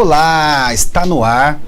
Olá, está no ar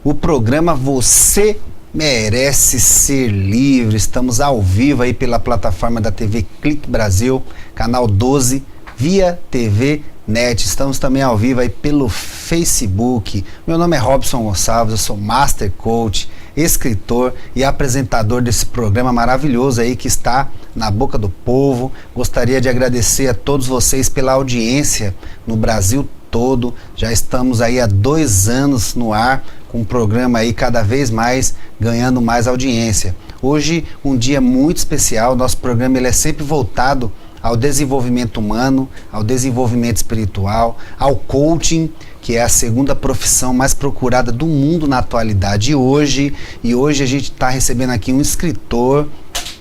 o programa Você Merece Ser Livre. Estamos ao vivo aí pela plataforma da TV Clique Brasil, canal 12, via TV Net. Estamos também ao vivo aí pelo Facebook. Meu nome é Robson Gonçalves, eu sou Master Coach, escritor e apresentador desse programa maravilhoso aí que está na boca do povo. Gostaria de agradecer a todos vocês pela audiência no Brasil todo. Já estamos aí há 2 anos no ar, com um programa aí cada vez mais ganhando mais audiência. Hoje, um dia muito especial. Nosso programa ele é sempre voltado ao desenvolvimento humano, ao desenvolvimento espiritual, ao coaching, que é a segunda profissão mais procurada do mundo na atualidade. E hoje a gente está recebendo aqui um escritor,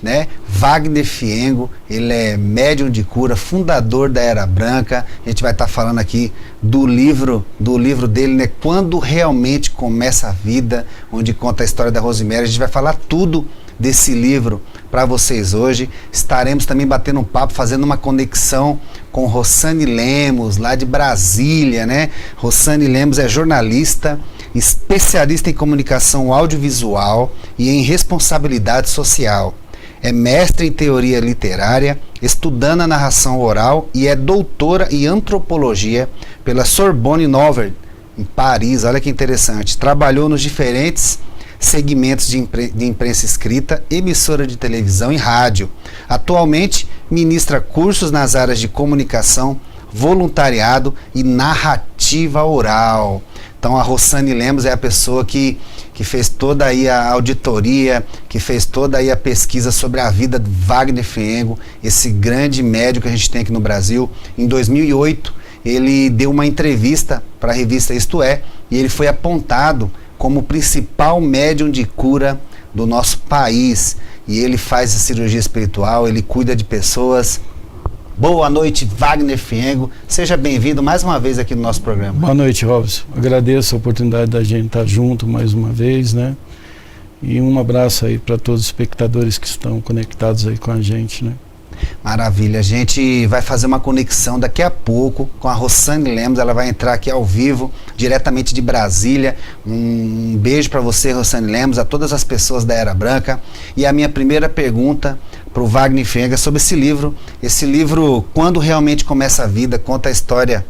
né? Wagner Fiengo. Ele é médium de cura, fundador da Era Branca. A gente vai estar falando aqui do livro dele, né? Quando Realmente Começa a Vida, onde conta a história da Rosemary. A gente vai falar tudo desse livro para vocês hoje. Estaremos também batendo um papo, fazendo uma conexão com Rossane Lemos, lá de Brasília, né? Rossane Lemos é jornalista, especialista em comunicação audiovisual e em responsabilidade social. É mestre em teoria literária, estudando a narração oral e é doutora em antropologia pela Sorbonne Nouvelle, em Paris. Olha que interessante. Trabalhou nos diferentes segmentos de imprensa escrita, emissora de televisão e rádio. Atualmente ministra cursos nas áreas de comunicação, voluntariado e narrativa oral. Então a Rossane Lemos é a pessoa que fez toda aí a auditoria, que fez toda aí a pesquisa sobre a vida do Wagner Fiengo, esse grande médico que a gente tem aqui no Brasil. Em 2008 ele deu uma entrevista para a revista Isto É, e ele foi apontado como o principal médium de cura do nosso país. E ele faz a cirurgia espiritual, ele cuida de pessoas. Boa noite, Wagner Fiengo. Seja bem-vindo mais uma vez aqui no nosso programa. Boa noite, Robson. Agradeço a oportunidade da gente estar junto mais uma vez, né? E um abraço aí para todos os espectadores que estão conectados aí com a gente, né? Maravilha, a gente vai fazer uma conexão daqui a pouco com a Rossane Lemos. Ela vai entrar aqui ao vivo, diretamente de Brasília. Um beijo para você, Rossane Lemos, a todas as pessoas da Era Branca. E a minha primeira pergunta para o Wagner Fiengo é sobre esse livro. Esse livro, Quando Realmente Começa a Vida, conta a história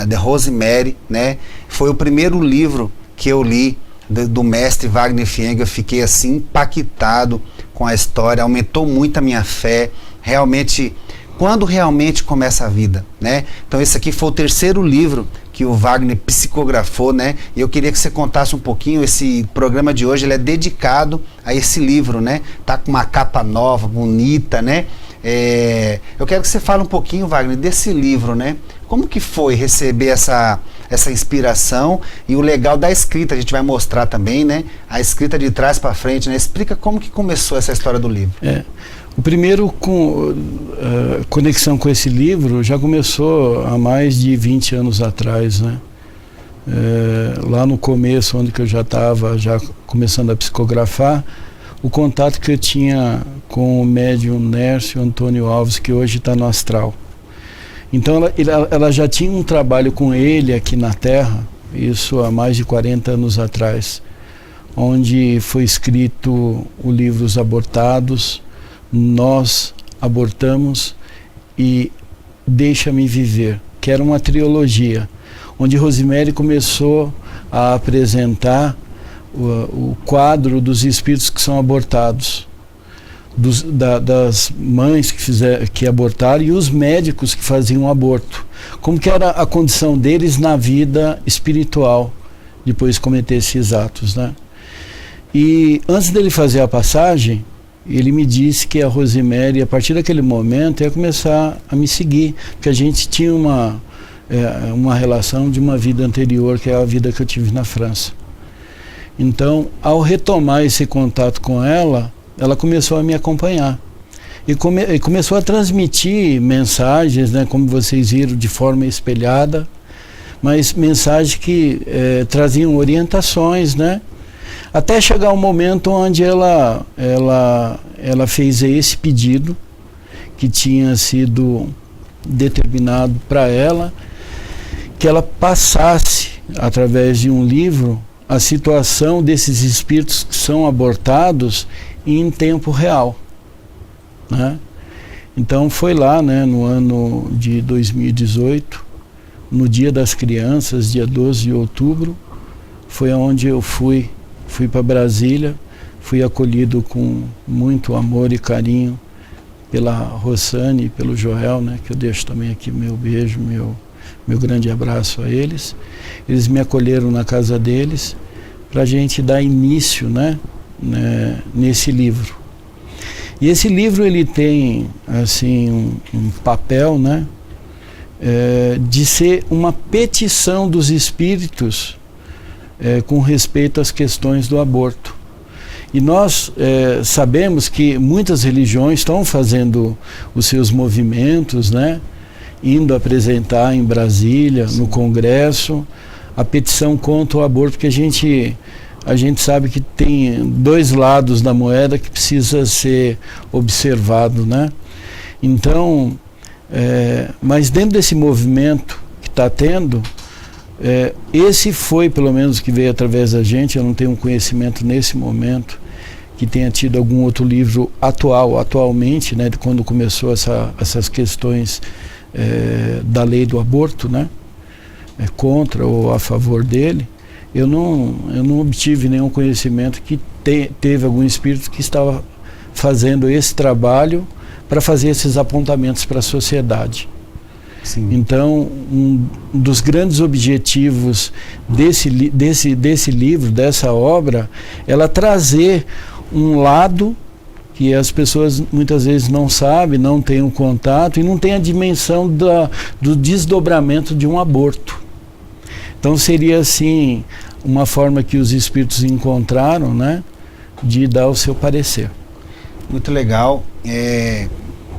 da Rosemary, né? Foi o primeiro livro que eu li do mestre Wagner Fiengo. Eu fiquei assim impactado com a história, aumentou muito a minha fé. Realmente, quando realmente começa a vida, né? Então esse aqui foi o 3º livro que o Wagner psicografou, né? E eu queria que você contasse um pouquinho. Esse programa de hoje ele é dedicado a esse livro, né? Tá com uma capa nova, bonita, né? Eu quero que você fale um pouquinho, Wagner, desse livro, né? Como que foi receber essa inspiração e o legal da escrita? A gente vai mostrar também, né? A escrita de trás para frente, né? Explica como que começou essa história do livro. O primeiro conexão com esse livro já começou há mais de 20 anos atrás, né? Lá no começo, onde que eu já estava começando a psicografar, o contato que eu tinha com o médium Nércio Antônio Alves, que hoje está no astral. Então ela já tinha um trabalho com ele aqui na Terra, isso há mais de 40 anos atrás, onde foi escrito o livro Os Abortados, Nós Abortamos e Deixa-me Viver, que era uma trilogia, onde Rosemary começou a apresentar o quadro dos espíritos que são abortados, das mães que abortaram e os médicos que faziam aborto, como que era a condição deles na vida espiritual depois de cometer esses atos, né? E antes dele fazer a passagem, ele me disse que a Rosemary, a partir daquele momento, ia começar a me seguir, porque a gente tinha uma relação de uma vida anterior, que é a vida que eu tive na França. Então, ao retomar esse contato com ela começou a me acompanhar e começou a transmitir mensagens, né, como vocês viram, de forma espelhada, mas mensagens que traziam orientações, né, até chegar um momento onde ela fez esse pedido que tinha sido determinado para ela, que ela passasse através de um livro, a situação desses espíritos que são abortados em tempo real, né? Então foi lá, né, no ano de 2018, no Dia das Crianças, dia 12 de outubro, foi onde eu fui para Brasília, fui acolhido com muito amor e carinho pela Rossane e pelo Joel, né, que eu deixo também aqui meu beijo, meu grande abraço a eles. Eles me acolheram na casa deles para a gente dar início, né, nesse livro. E esse livro ele tem assim um papel, né, de ser uma petição dos espíritos com respeito às questões do aborto. E nós sabemos que muitas religiões estão fazendo os seus movimentos, né, indo apresentar em Brasília, no Congresso, a petição contra o aborto, porque a gente sabe que tem dois lados da moeda que precisa ser observado, né? Então, mas dentro desse movimento que está tendo, esse foi, pelo menos, que veio através da gente. Eu não tenho conhecimento nesse momento que tenha tido algum outro livro atualmente, né, de quando começou essas questões da lei do aborto, né, contra ou a favor dele. Eu não obtive nenhum conhecimento que teve algum espírito que estava fazendo esse trabalho para fazer esses apontamentos para a sociedade. Sim. Então, um dos grandes objetivos desse livro, dessa obra, ela trazer um lado que as pessoas muitas vezes não sabem, não têm um contato e não têm a dimensão do desdobramento de um aborto. Então seria assim uma forma que os espíritos encontraram, né, de dar o seu parecer. Muito legal.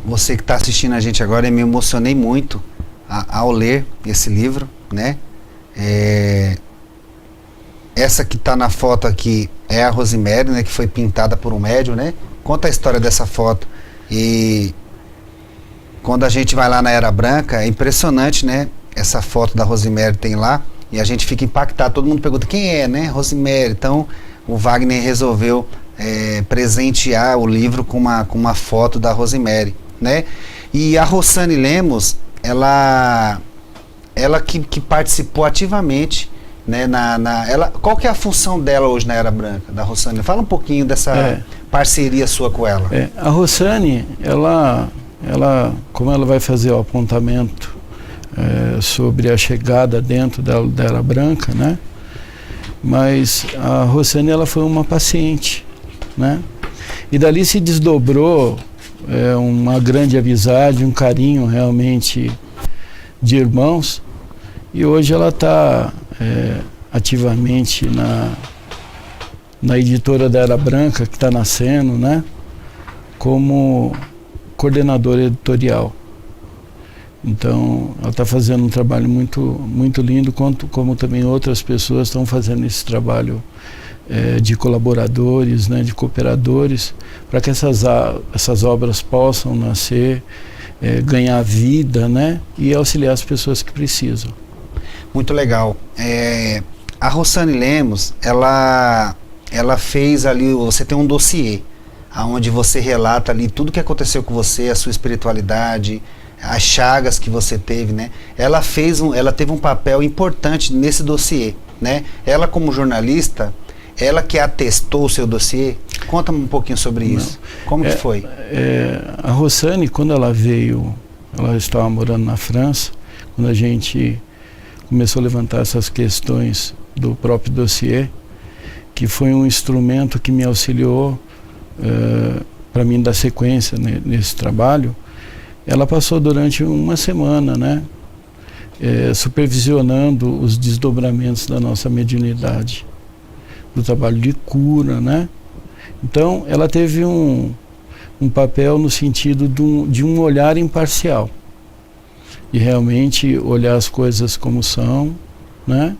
Você que está assistindo a gente agora, eu me emocionei muito ao ler esse livro, né? Essa que está na foto aqui é a Rosemary, né, que foi pintada por um médium, né? Conta a história dessa foto. E quando a gente vai lá na Era Branca, é impressionante, né? Essa foto da Rosemary tem lá. E a gente fica impactado, todo mundo pergunta quem é, né? Rosemary. Então o Wagner resolveu presentear o livro com uma foto da Rosemary, né? E a Rossane Lemos, ela que participou ativamente, né? Qual que é a função dela hoje na Era Branca, da Rossane? Fala um pouquinho dessa parceria sua com ela. A Rossane, ela, como ela vai fazer o apontamento sobre a chegada dentro da Era Branca, né? Mas a Rossane, ela foi uma paciente, né? E dali se desdobrou uma grande amizade, um carinho realmente de irmãos. E hoje ela está ativamente na editora da Era Branca, que está nascendo, né? Como coordenadora editorial. Então, ela está fazendo um trabalho muito, muito lindo, como também outras pessoas estão fazendo esse trabalho de colaboradores, né, de cooperadores, para que essas obras possam nascer, ganhar vida, né, e auxiliar as pessoas que precisam. Muito legal. A Rossane Lemos, ela fez ali, você tem um dossiê, onde você relata ali tudo que aconteceu com você, a sua espiritualidade, as chagas que você teve, né? Ela teve um papel importante nesse dossiê, né? Ela, como jornalista, ela que atestou o seu dossiê. Conta um pouquinho sobre isso. Como que foi? A Rossane, quando ela veio, ela estava morando na França, quando a gente começou a levantar essas questões do próprio dossiê, que foi um instrumento que me auxiliou para mim dar sequência nesse trabalho. Ela passou durante uma semana, né, supervisionando os desdobramentos da nossa mediunidade, do trabalho de cura, né? Então, ela teve um papel no sentido de um olhar imparcial, e realmente olhar as coisas como são, né?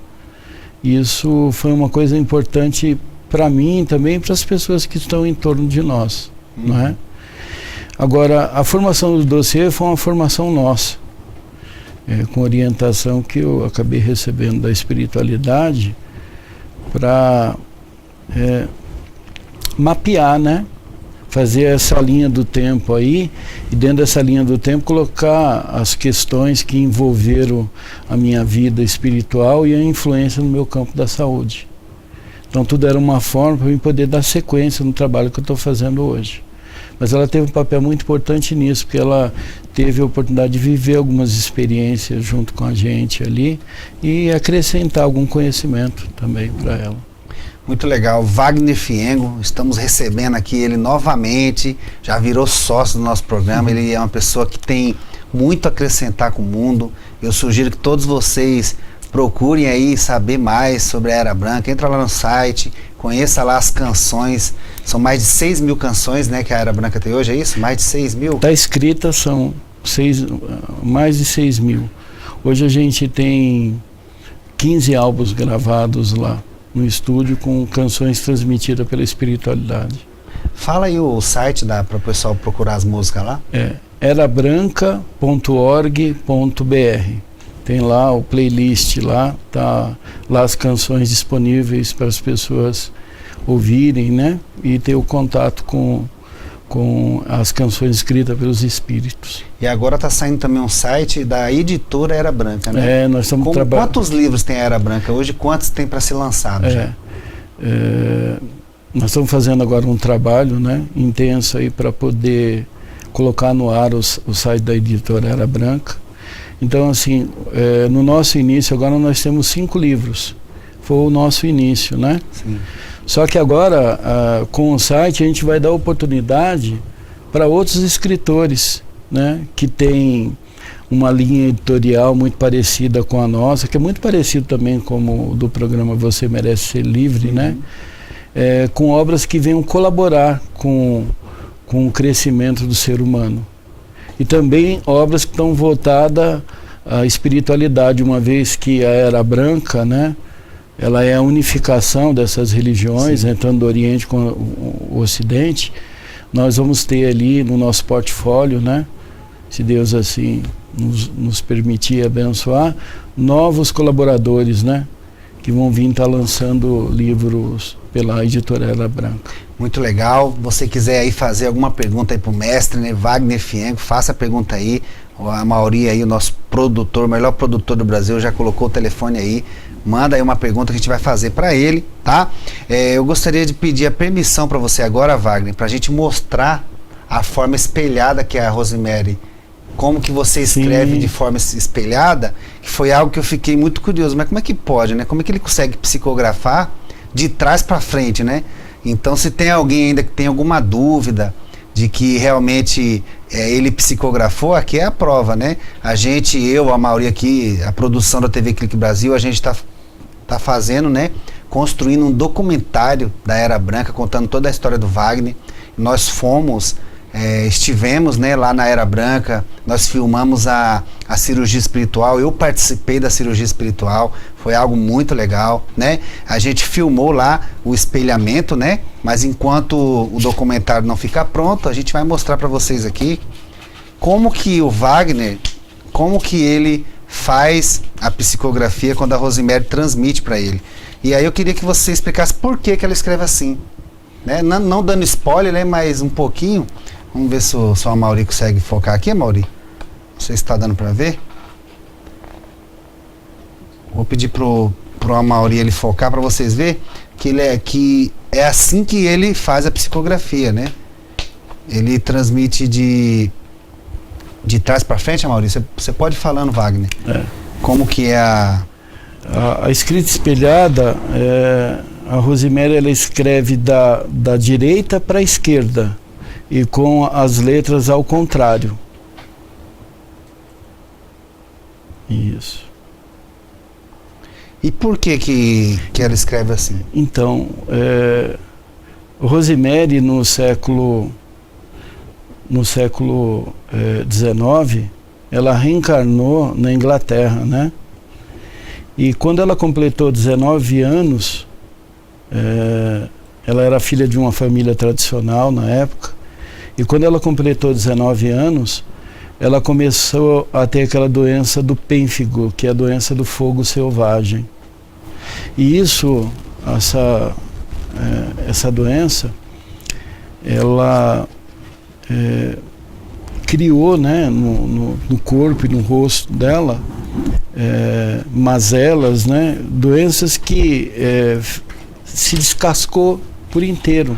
Isso foi uma coisa importante para mim e também para as pessoas que estão em torno de nós, não é? Agora, a formação do dossiê foi uma formação nossa. com orientação que eu acabei recebendo da espiritualidade para mapear, né? Fazer essa linha do tempo aí, e dentro dessa linha do tempo colocar as questões que envolveram a minha vida espiritual e a influência no meu campo da saúde. Então tudo era uma forma para eu poder dar sequência no trabalho que eu estou fazendo hoje. Mas ela teve um papel muito importante nisso, porque ela teve a oportunidade de viver algumas experiências junto com a gente ali e acrescentar algum conhecimento também para ela. Muito legal. Wagner Fiengo, estamos recebendo aqui ele novamente, já virou sócio do nosso programa. Ele é uma pessoa que tem muito a acrescentar com o mundo. Eu sugiro que todos vocês procurem aí saber mais sobre a Era Branca. Entra lá no site, conheça lá as canções. São mais de 6 mil canções, né, que a Era Branca tem hoje, é isso? Mais de 6 mil? Está escrita, são mais de 6 mil. Hoje a gente tem 15 álbuns gravados lá no estúdio com canções transmitidas pela espiritualidade. Fala aí o site para o pessoal procurar as músicas lá. erabranca.org.br. Tem lá o playlist lá, tá lá as canções disponíveis para as pessoas ouvirem, né? E ter o contato com as canções escritas pelos espíritos. E agora está saindo também um site da editora Era Branca, né? Nós estamos trabalhando. Quantos livros tem a Era Branca hoje? Quantos tem para ser lançado? Nós estamos fazendo agora um trabalho, né, intenso aí para poder colocar no ar o site da editora Era Branca. Então, assim, no nosso início agora nós temos 5 livros. Foi o nosso início, né? Sim. Só que agora, com o site, a gente vai dar oportunidade para outros escritores, né, que tem uma linha editorial muito parecida com a nossa, que é muito parecido também com o do programa Você Merece Ser Livre, né? Com obras que venham colaborar com o crescimento do ser humano. E também obras que estão voltadas à espiritualidade, uma vez que a Era Branca, né, ela é a unificação dessas religiões, né, tanto do Oriente com o Ocidente. Nós vamos ter ali no nosso portfólio, né, se Deus assim nos permitir abençoar, novos colaboradores, né, que vão vir estar lançando livros pela editora Era Branca. Muito legal. Você quiser aí fazer alguma pergunta aí pro mestre, né, Wagner Fiengo, faça a pergunta aí. A Mauri aí, o nosso produtor, o melhor produtor do Brasil, já colocou o telefone aí. Manda aí uma pergunta que a gente vai fazer para ele, tá? Eu gostaria de pedir a permissão para você agora, Wagner, para a gente mostrar a forma espelhada que é a Rosemary. Como que você escreve Sim. de forma espelhada, que foi algo que eu fiquei muito curioso. Mas como é que pode, né? Como é que ele consegue psicografar de trás para frente, né? Então, se tem alguém ainda que tem alguma dúvida de que realmente ele psicografou, aqui é a prova, né? A gente, eu, a Mauri aqui, a produção da TV Clique Brasil, a gente tá fazendo, né? Construindo um documentário da Era Branca, contando toda a história do Wagner. Nós estivemos, né, lá na Era Branca, nós filmamos a cirurgia espiritual, eu participei da cirurgia espiritual, foi algo muito legal, né? A gente filmou lá o espelhamento, né? Mas enquanto o documentário não ficar pronto, a gente vai mostrar para vocês aqui como que o Wagner, como que ele faz a psicografia quando a Rosemary transmite para ele. E aí eu queria que você explicasse por que ela escreve assim, né? Não dando spoiler, né, mas um pouquinho. Vamos ver se o Mauri consegue focar aqui, Mauri. Não sei se está dando para ver. Vou pedir pro Mauri ele focar para vocês verem que é assim que ele faz a psicografia, né? Ele transmite de trás para frente, Mauri. Você pode ir falando, Wagner. Como que é a escrita espelhada, a Rosemary ela escreve da direita para a esquerda. E com as letras ao contrário. Isso. E por que ela escreve assim? Então, Rosemary no século XIX, ela reencarnou na Inglaterra, né? E quando ela completou 19 anos, ela era filha de uma família tradicional na época. E quando ela completou 19 anos, ela começou a ter aquela doença do pênfigo, que é a doença do fogo selvagem. E isso, essa doença, ela criou, né, no corpo e no rosto dela mazelas, né, doenças que se descascou por inteiro.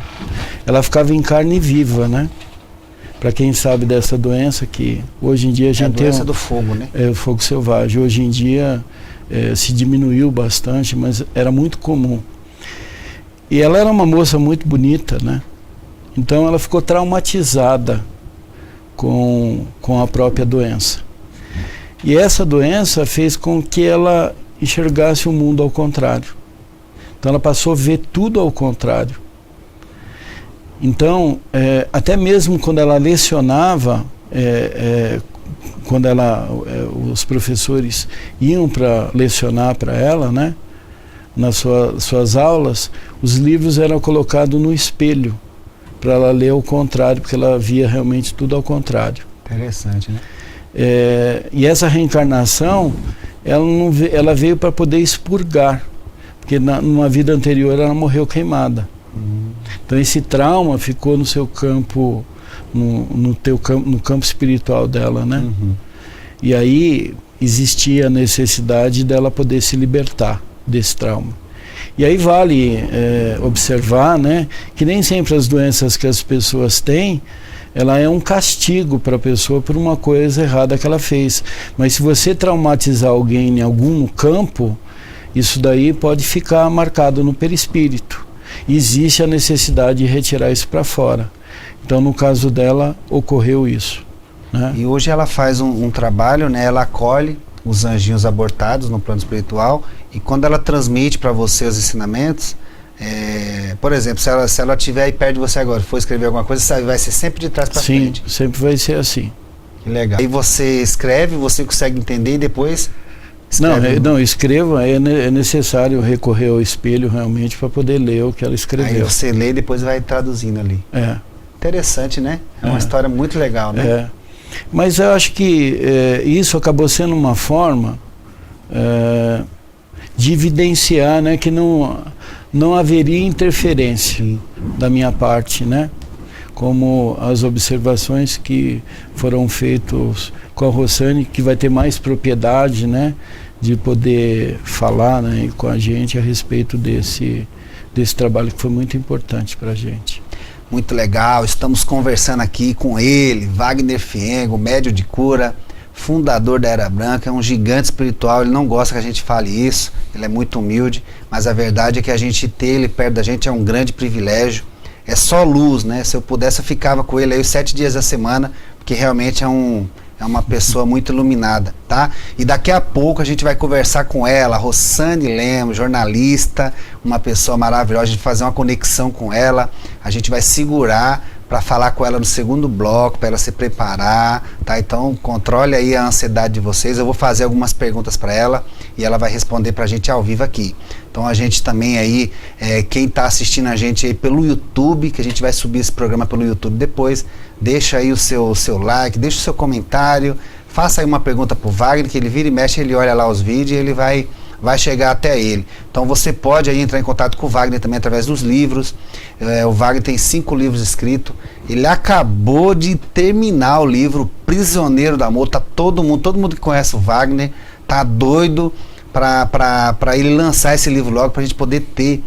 Ela ficava em carne viva, né? Para quem sabe dessa doença, que hoje em dia a gente tem... a doença do fogo, né? É o fogo selvagem. Hoje em dia se diminuiu bastante, mas era muito comum. E ela era uma moça muito bonita, né? Então ela ficou traumatizada com a própria doença. E essa doença fez com que ela enxergasse o mundo ao contrário. Então ela passou a ver tudo ao contrário. Então, até mesmo quando ela lecionava, quando os professores iam para lecionar para ela, né, nas suas aulas, os livros eram colocados no espelho para ela ler ao contrário, porque ela via realmente tudo ao contrário. Interessante, né? E essa reencarnação, ela veio para poder expurgar, porque numa vida anterior ela morreu queimada. Então esse trauma ficou no seu campo, no campo espiritual dela, né? E aí existia a necessidade dela poder se libertar desse trauma. E aí vale observar, né, que nem sempre as doenças que as pessoas têm, ela é um castigo para a pessoa por uma coisa errada que ela fez. Mas se você traumatizar alguém em algum campo, isso daí pode ficar marcado no perispírito. Existe a necessidade de retirar isso para fora. Então, no caso dela, ocorreu isso, né? E hoje ela faz um trabalho, né? Ela acolhe os anjinhos abortados no plano espiritual, e quando ela transmite para você os ensinamentos, por exemplo, se ela estiver aí perto de você agora, for escrever alguma coisa, vai ser sempre de trás para frente. Sim, sempre vai ser assim. Que legal. Aí você escreve, você consegue entender e depois... escreva, é necessário recorrer ao espelho realmente para poder ler o que ela escreveu. Aí você lê e depois vai traduzindo ali. Interessante, né? É uma história muito legal, né? Mas eu acho que isso acabou sendo uma forma de evidenciar, né, que não haveria interferência da minha parte, né? Como as observações que foram feitas com a Rossane, que vai ter mais propriedade, né, de poder falar, né, com a gente a respeito desse trabalho que foi muito importante para a gente. Muito legal, estamos conversando aqui com ele, Wagner Fiengo, médium de cura, fundador da Era Branca, é um gigante espiritual. Ele não gosta que a gente fale isso, ele é muito humilde, mas a verdade é que a gente ter ele perto da gente é um grande privilégio. É só luz, né? Se eu pudesse, eu ficava com ele aí os 7 dias da semana, porque realmente é uma pessoa muito iluminada, tá? E daqui a pouco a gente vai conversar com ela, Rossane Lemos, jornalista, uma pessoa maravilhosa. A gente vai fazer uma conexão com ela, a gente vai segurar para falar com ela no segundo bloco, para ela se preparar, tá? Então controle aí a ansiedade de vocês. Eu vou fazer algumas perguntas para ela e ela vai responder para a gente ao vivo aqui. Então a gente também aí, quem está assistindo a gente aí pelo YouTube, que a gente vai subir esse programa pelo YouTube depois, deixa aí o seu like, deixa o seu comentário, faça aí uma pergunta pro Wagner, que ele vira e mexe, ele olha lá os vídeos e ele vai chegar até ele. Então você pode aí entrar em contato com o Wagner também através dos livros. O Wagner tem 5 livros escritos. Ele acabou de terminar o livro Prisioneiro do Amor. Tá todo mundo que conhece o Wagner tá doido para ele lançar esse livro logo, pra gente poder ter.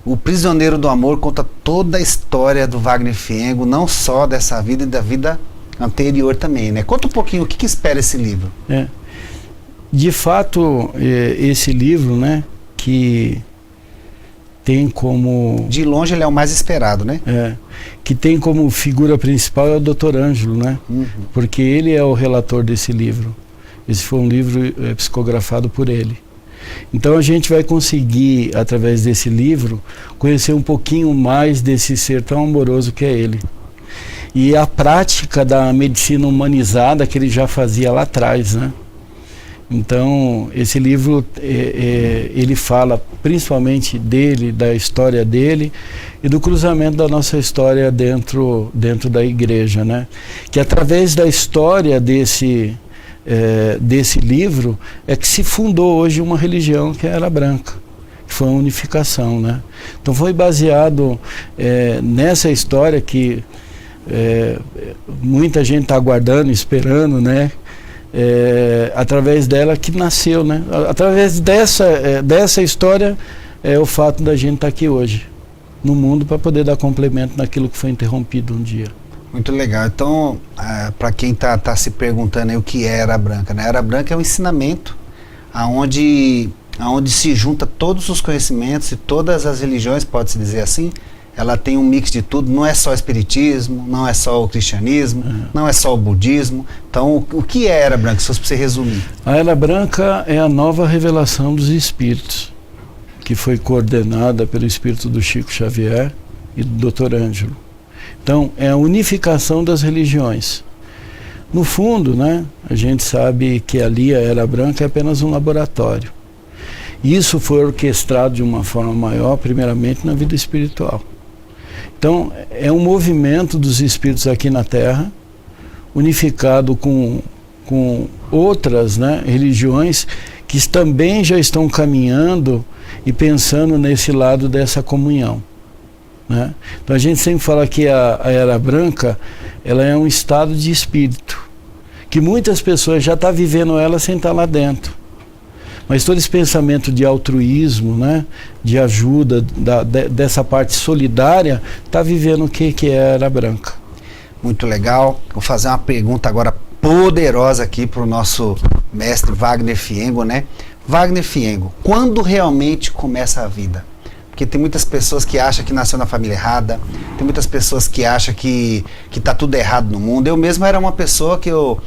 O Prisioneiro do Amor conta toda a história do Wagner Fiengo, não só dessa vida e da vida anterior também, né? Conta um pouquinho o que espera esse livro. De fato, esse livro, né, que tem como... De longe ele é o mais esperado, né? Que tem como figura principal é o Dr. Ângelo, né? Porque ele é o relator desse livro. Esse foi um livro psicografado por ele. Então a gente vai conseguir, através desse livro, conhecer um pouquinho mais desse ser tão amoroso que é ele. E a prática da medicina humanizada que ele já fazia lá atrás, né? Então, esse livro, ele fala principalmente dele, da história dele e do cruzamento da nossa história dentro da igreja, né? Que através da história desse livro é que se fundou hoje uma religião que era branca, que foi a unificação, né? Então foi baseado nessa história que muita gente está aguardando, esperando, né? Através dela que nasceu, né? Através dessa história é o fato da gente estar aqui hoje no mundo para poder dar complemento naquilo que foi interrompido um dia. Muito legal. Então, para quem tá se perguntando aí o que é Era Branca, né? Era Branca é um ensinamento aonde se junta todos os conhecimentos e todas as religiões, pode-se dizer assim. Ela tem um mix de tudo, não é só o espiritismo, não é só o cristianismo, não é só o budismo. Então, o que é Era Branca, se fosse para você resumir? A Era Branca é a nova revelação dos espíritos, que foi coordenada pelo espírito do Chico Xavier e do Dr. Ângelo. Então, é a unificação das religiões. No fundo, né, a gente sabe que ali a Era Branca é apenas um laboratório. Isso foi orquestrado de uma forma maior, primeiramente na vida espiritual. Então, é um movimento dos espíritos aqui na Terra, unificado com outras, né, religiões que também já estão caminhando e pensando nesse lado dessa comunhão, né? Então, a gente sempre fala que a Era Branca, ela é um estado de espírito, que muitas pessoas já estão vivendo ela sem estar lá dentro. Mas todo esse pensamento de altruísmo, né, de ajuda, dessa parte solidária, está vivendo o que é a Era Branca. Muito legal. Vou fazer uma pergunta agora poderosa aqui para o nosso mestre Wagner Fiengo, né? Wagner Fiengo, quando realmente começa a vida? Porque tem muitas pessoas que acham que nasceu na família errada, tem muitas pessoas que acham que está tudo errado no mundo. Eu mesmo era uma pessoa que eu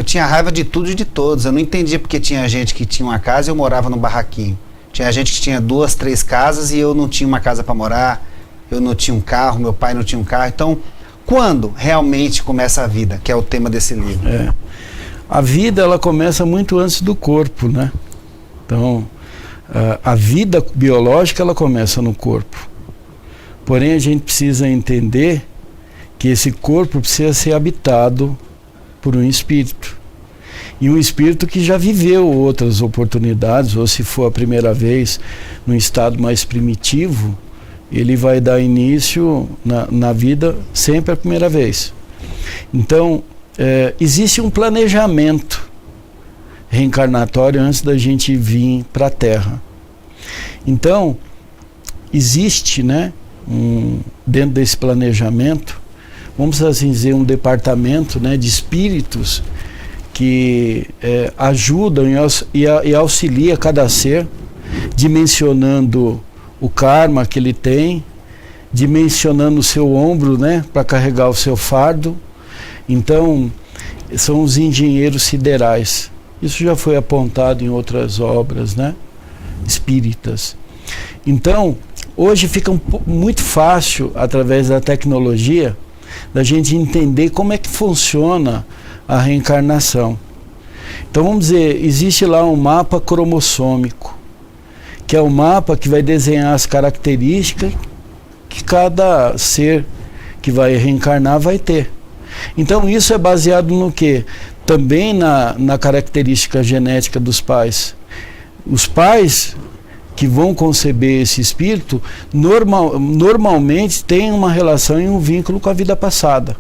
tinha raiva de tudo e de todos. Eu não entendia porque tinha gente que tinha uma casa e eu morava num barraquinho. Tinha gente que tinha 2, 3 casas e eu não tinha uma casa para morar, eu não tinha um carro, meu pai não tinha um carro. Então, quando realmente começa a vida, que é o tema desse livro? A vida, ela começa muito antes do corpo, né? Então, a vida biológica, ela começa no corpo. Porém, a gente precisa entender que esse corpo precisa ser habitado por um espírito. E um espírito que já viveu outras oportunidades, ou se for a primeira vez num estado mais primitivo, ele vai dar início na vida sempre a primeira vez. Então, existe um planejamento reencarnatório antes da gente vir para a Terra. Então, existe, né, dentro desse planejamento, vamos assim dizer, um departamento, né, de espíritos que ajudam e auxilia cada ser, dimensionando o karma que ele tem, dimensionando o seu ombro, né, para carregar o seu fardo. Então, são os engenheiros siderais. Isso já foi apontado em outras obras, né, espíritas. Então, hoje fica muito fácil, através da tecnologia, da gente entender como é que funciona a reencarnação. Então, vamos dizer, existe lá um mapa cromossômico, que é o mapa que vai desenhar as características que cada ser que vai reencarnar vai ter. Então, isso é baseado no quê? Também na característica genética dos pais. Os pais que vão conceber esse espírito, normalmente têm uma relação e um vínculo com a vida passada.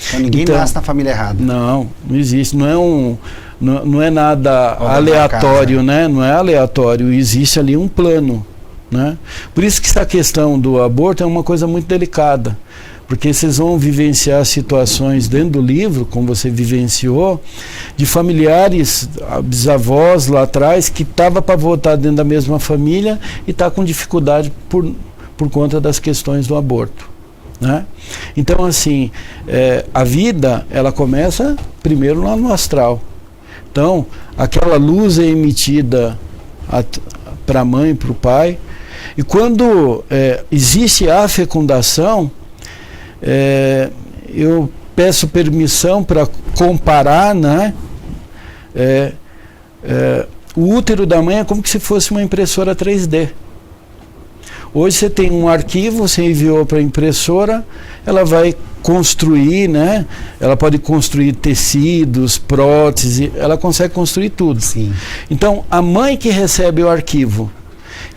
Então, ninguém nasce na família errada. Não existe. Não é nada aleatório, né? Não é aleatório. Existe ali um plano, né? Por isso que essa questão do aborto é uma coisa muito delicada. Porque vocês vão vivenciar situações dentro do livro, como você vivenciou, de familiares, bisavós lá atrás, que estava para votar dentro da mesma família e está com dificuldade por conta das questões do aborto, né? Então, assim, a vida, ela começa primeiro lá no astral. Então, aquela luz é emitida para a mãe, para o pai, e quando existe a fecundação, eu peço permissão para comparar, né, O útero da mãe é como se fosse uma impressora 3D. Hoje você tem um arquivo, você enviou para a impressora, ela vai construir, né? Ela pode construir tecidos, prótese, ela consegue construir tudo. Sim. Então, a mãe que recebe o arquivo,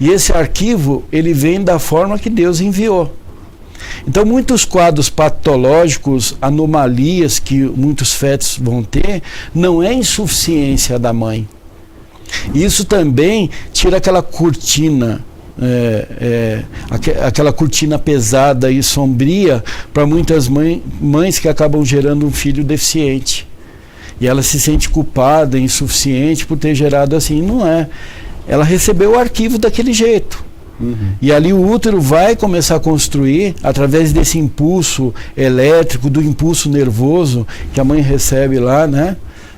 e esse arquivo, ele vem da forma que Deus enviou. Então, muitos quadros patológicos, anomalias que muitos fetos vão ter, não é insuficiência da mãe. Isso também tira aquela cortina, aquela cortina pesada e sombria para muitas mães que acabam gerando um filho deficiente. E ela se sente culpada, insuficiente por ter gerado assim. Não é. Ela recebeu o arquivo daquele jeito. E ali o útero vai começar a construir, através desse impulso elétrico, do impulso nervoso que a mãe recebe lá, né?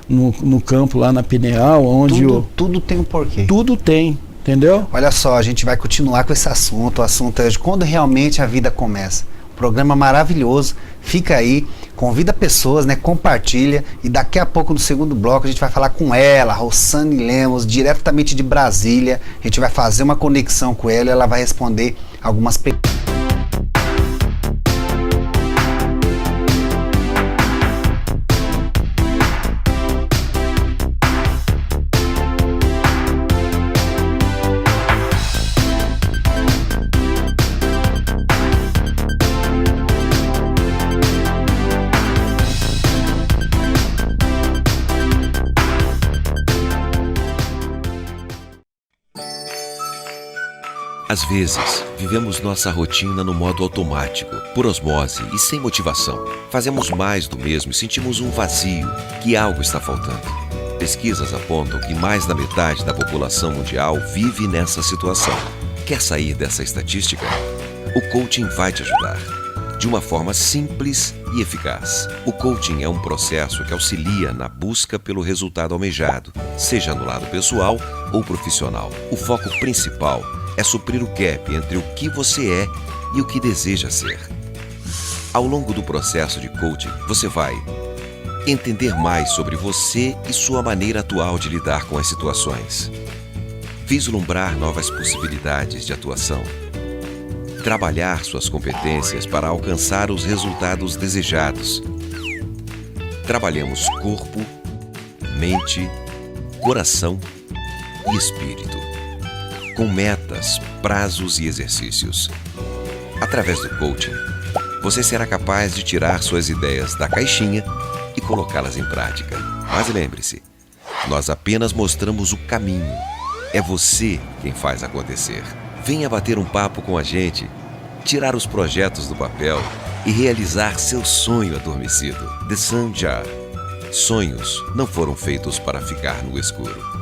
No campo, lá na pineal, onde tudo tem um porquê. Tudo tem, entendeu? Olha só, a gente vai continuar com esse assunto. O assunto é de quando realmente a vida começa. Programa maravilhoso, fica aí, convida pessoas, né? Compartilha, e daqui a pouco no segundo bloco a gente vai falar com ela, Rossane Lemos, diretamente de Brasília. A gente vai fazer uma conexão com ela e ela vai responder algumas perguntas. Às vezes, vivemos nossa rotina no modo automático, por osmose e sem motivação. Fazemos mais do mesmo e sentimos um vazio, que algo está faltando. Pesquisas apontam que mais da metade da população mundial vive nessa situação. Quer sair dessa estatística? O coaching vai te ajudar, de uma forma simples e eficaz. O coaching é um processo que auxilia na busca pelo resultado almejado, seja no lado pessoal ou profissional. O foco principal é suprir o gap entre o que você é e o que deseja ser. Ao longo do processo de coaching, você vai entender mais sobre você e sua maneira atual de lidar com as situações, vislumbrar novas possibilidades de atuação, trabalhar suas competências para alcançar os resultados desejados. Trabalhamos corpo, mente, coração e espírito, com metas, prazos e exercícios. Através do coaching, você será capaz de tirar suas ideias da caixinha e colocá-las em prática. Mas lembre-se, nós apenas mostramos o caminho. É você quem faz acontecer. Venha bater um papo com a gente, tirar os projetos do papel e realizar seu sonho adormecido. The Sun Jar. Sonhos não foram feitos para ficar no escuro.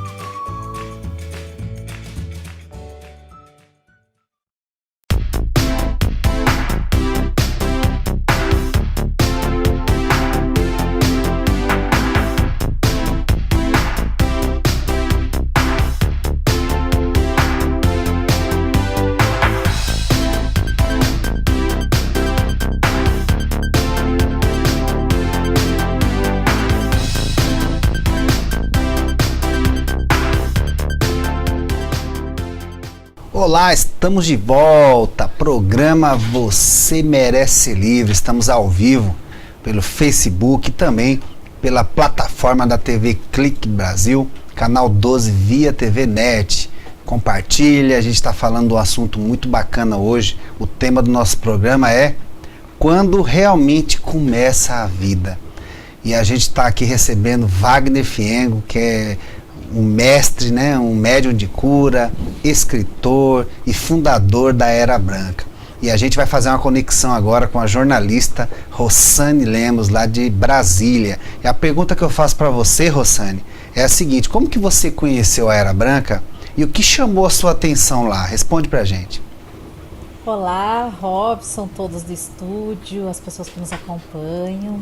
Olá, estamos de volta. Programa Você Merece Livre. Estamos ao vivo pelo Facebook e também pela plataforma da TV Clique Brasil, canal 12 via TV Net. Compartilha, a gente está falando de um assunto muito bacana hoje. O tema do nosso programa é quando realmente começa a vida. E a gente está aqui recebendo Wagner Fiengo, que é um mestre, né, um médium de cura, escritor e fundador da Era Branca. E a gente vai fazer uma conexão agora com a jornalista Rossane Lemos, lá de Brasília. E a pergunta que eu faço para você, Rossane, é a seguinte: como que você conheceu a Era Branca e o que chamou a sua atenção lá? Responde pra gente. Olá, Robson, todos do estúdio, as pessoas que nos acompanham,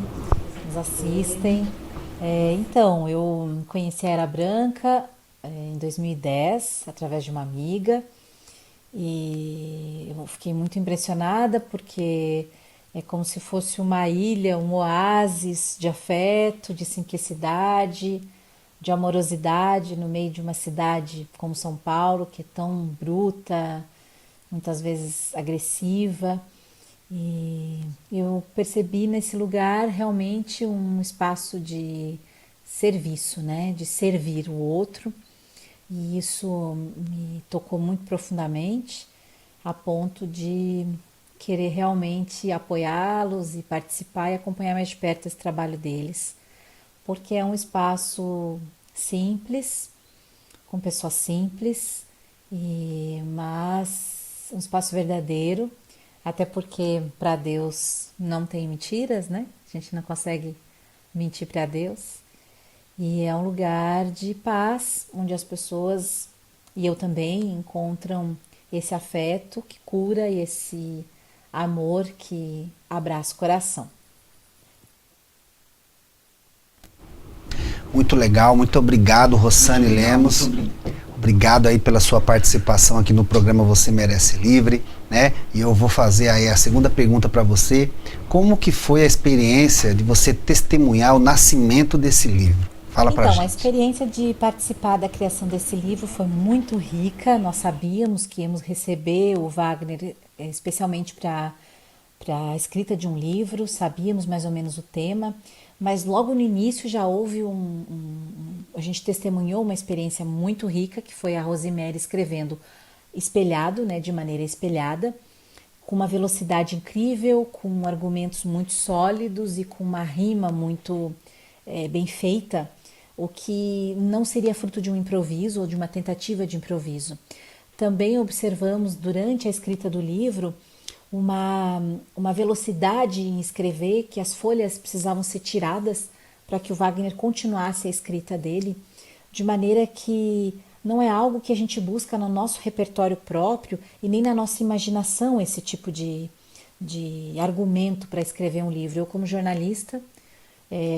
nos assistem. Então, eu conheci a Era Branca em 2010, através de uma amiga, e eu fiquei muito impressionada porque é como se fosse uma ilha, um oásis de afeto, de simplicidade, de amorosidade no meio de uma cidade como São Paulo, que é tão bruta, muitas vezes agressiva. E eu percebi nesse lugar realmente um espaço de serviço, né? De servir o outro. E isso me tocou muito profundamente, a ponto de querer realmente apoiá-los e participar e acompanhar mais de perto esse trabalho deles. Porque é um espaço simples, com pessoas simples, mas um espaço verdadeiro, até porque para Deus não tem mentiras, né? A gente não consegue mentir para Deus. E é um lugar de paz, onde as pessoas, e eu também, encontram esse afeto que cura e esse amor que abraça o coração. Muito legal, muito obrigado, Rossane Lemos. Obrigado aí pela sua participação aqui no programa Você Merece Livre, né? E eu vou fazer aí a segunda pergunta para você. Como que foi a experiência de você testemunhar o nascimento desse livro? Fala pra gente. Então, a experiência de participar da criação desse livro foi muito rica. Nós sabíamos que íamos receber o Wagner especialmente para a escrita de um livro, sabíamos mais ou menos o tema, mas logo no início já houve a gente testemunhou uma experiência muito rica, que foi a Rosemary escrevendo espelhado, né, de maneira espelhada, com uma velocidade incrível, com argumentos muito sólidos e com uma rima muito bem feita, o que não seria fruto de um improviso ou de uma tentativa de improviso. Também observamos durante a escrita do livro uma velocidade em escrever, que as folhas precisavam ser tiradas para que o Wagner continuasse a escrita dele, de maneira que não é algo que a gente busca no nosso repertório próprio e nem na nossa imaginação esse tipo de argumento para escrever um livro. Eu, como jornalista,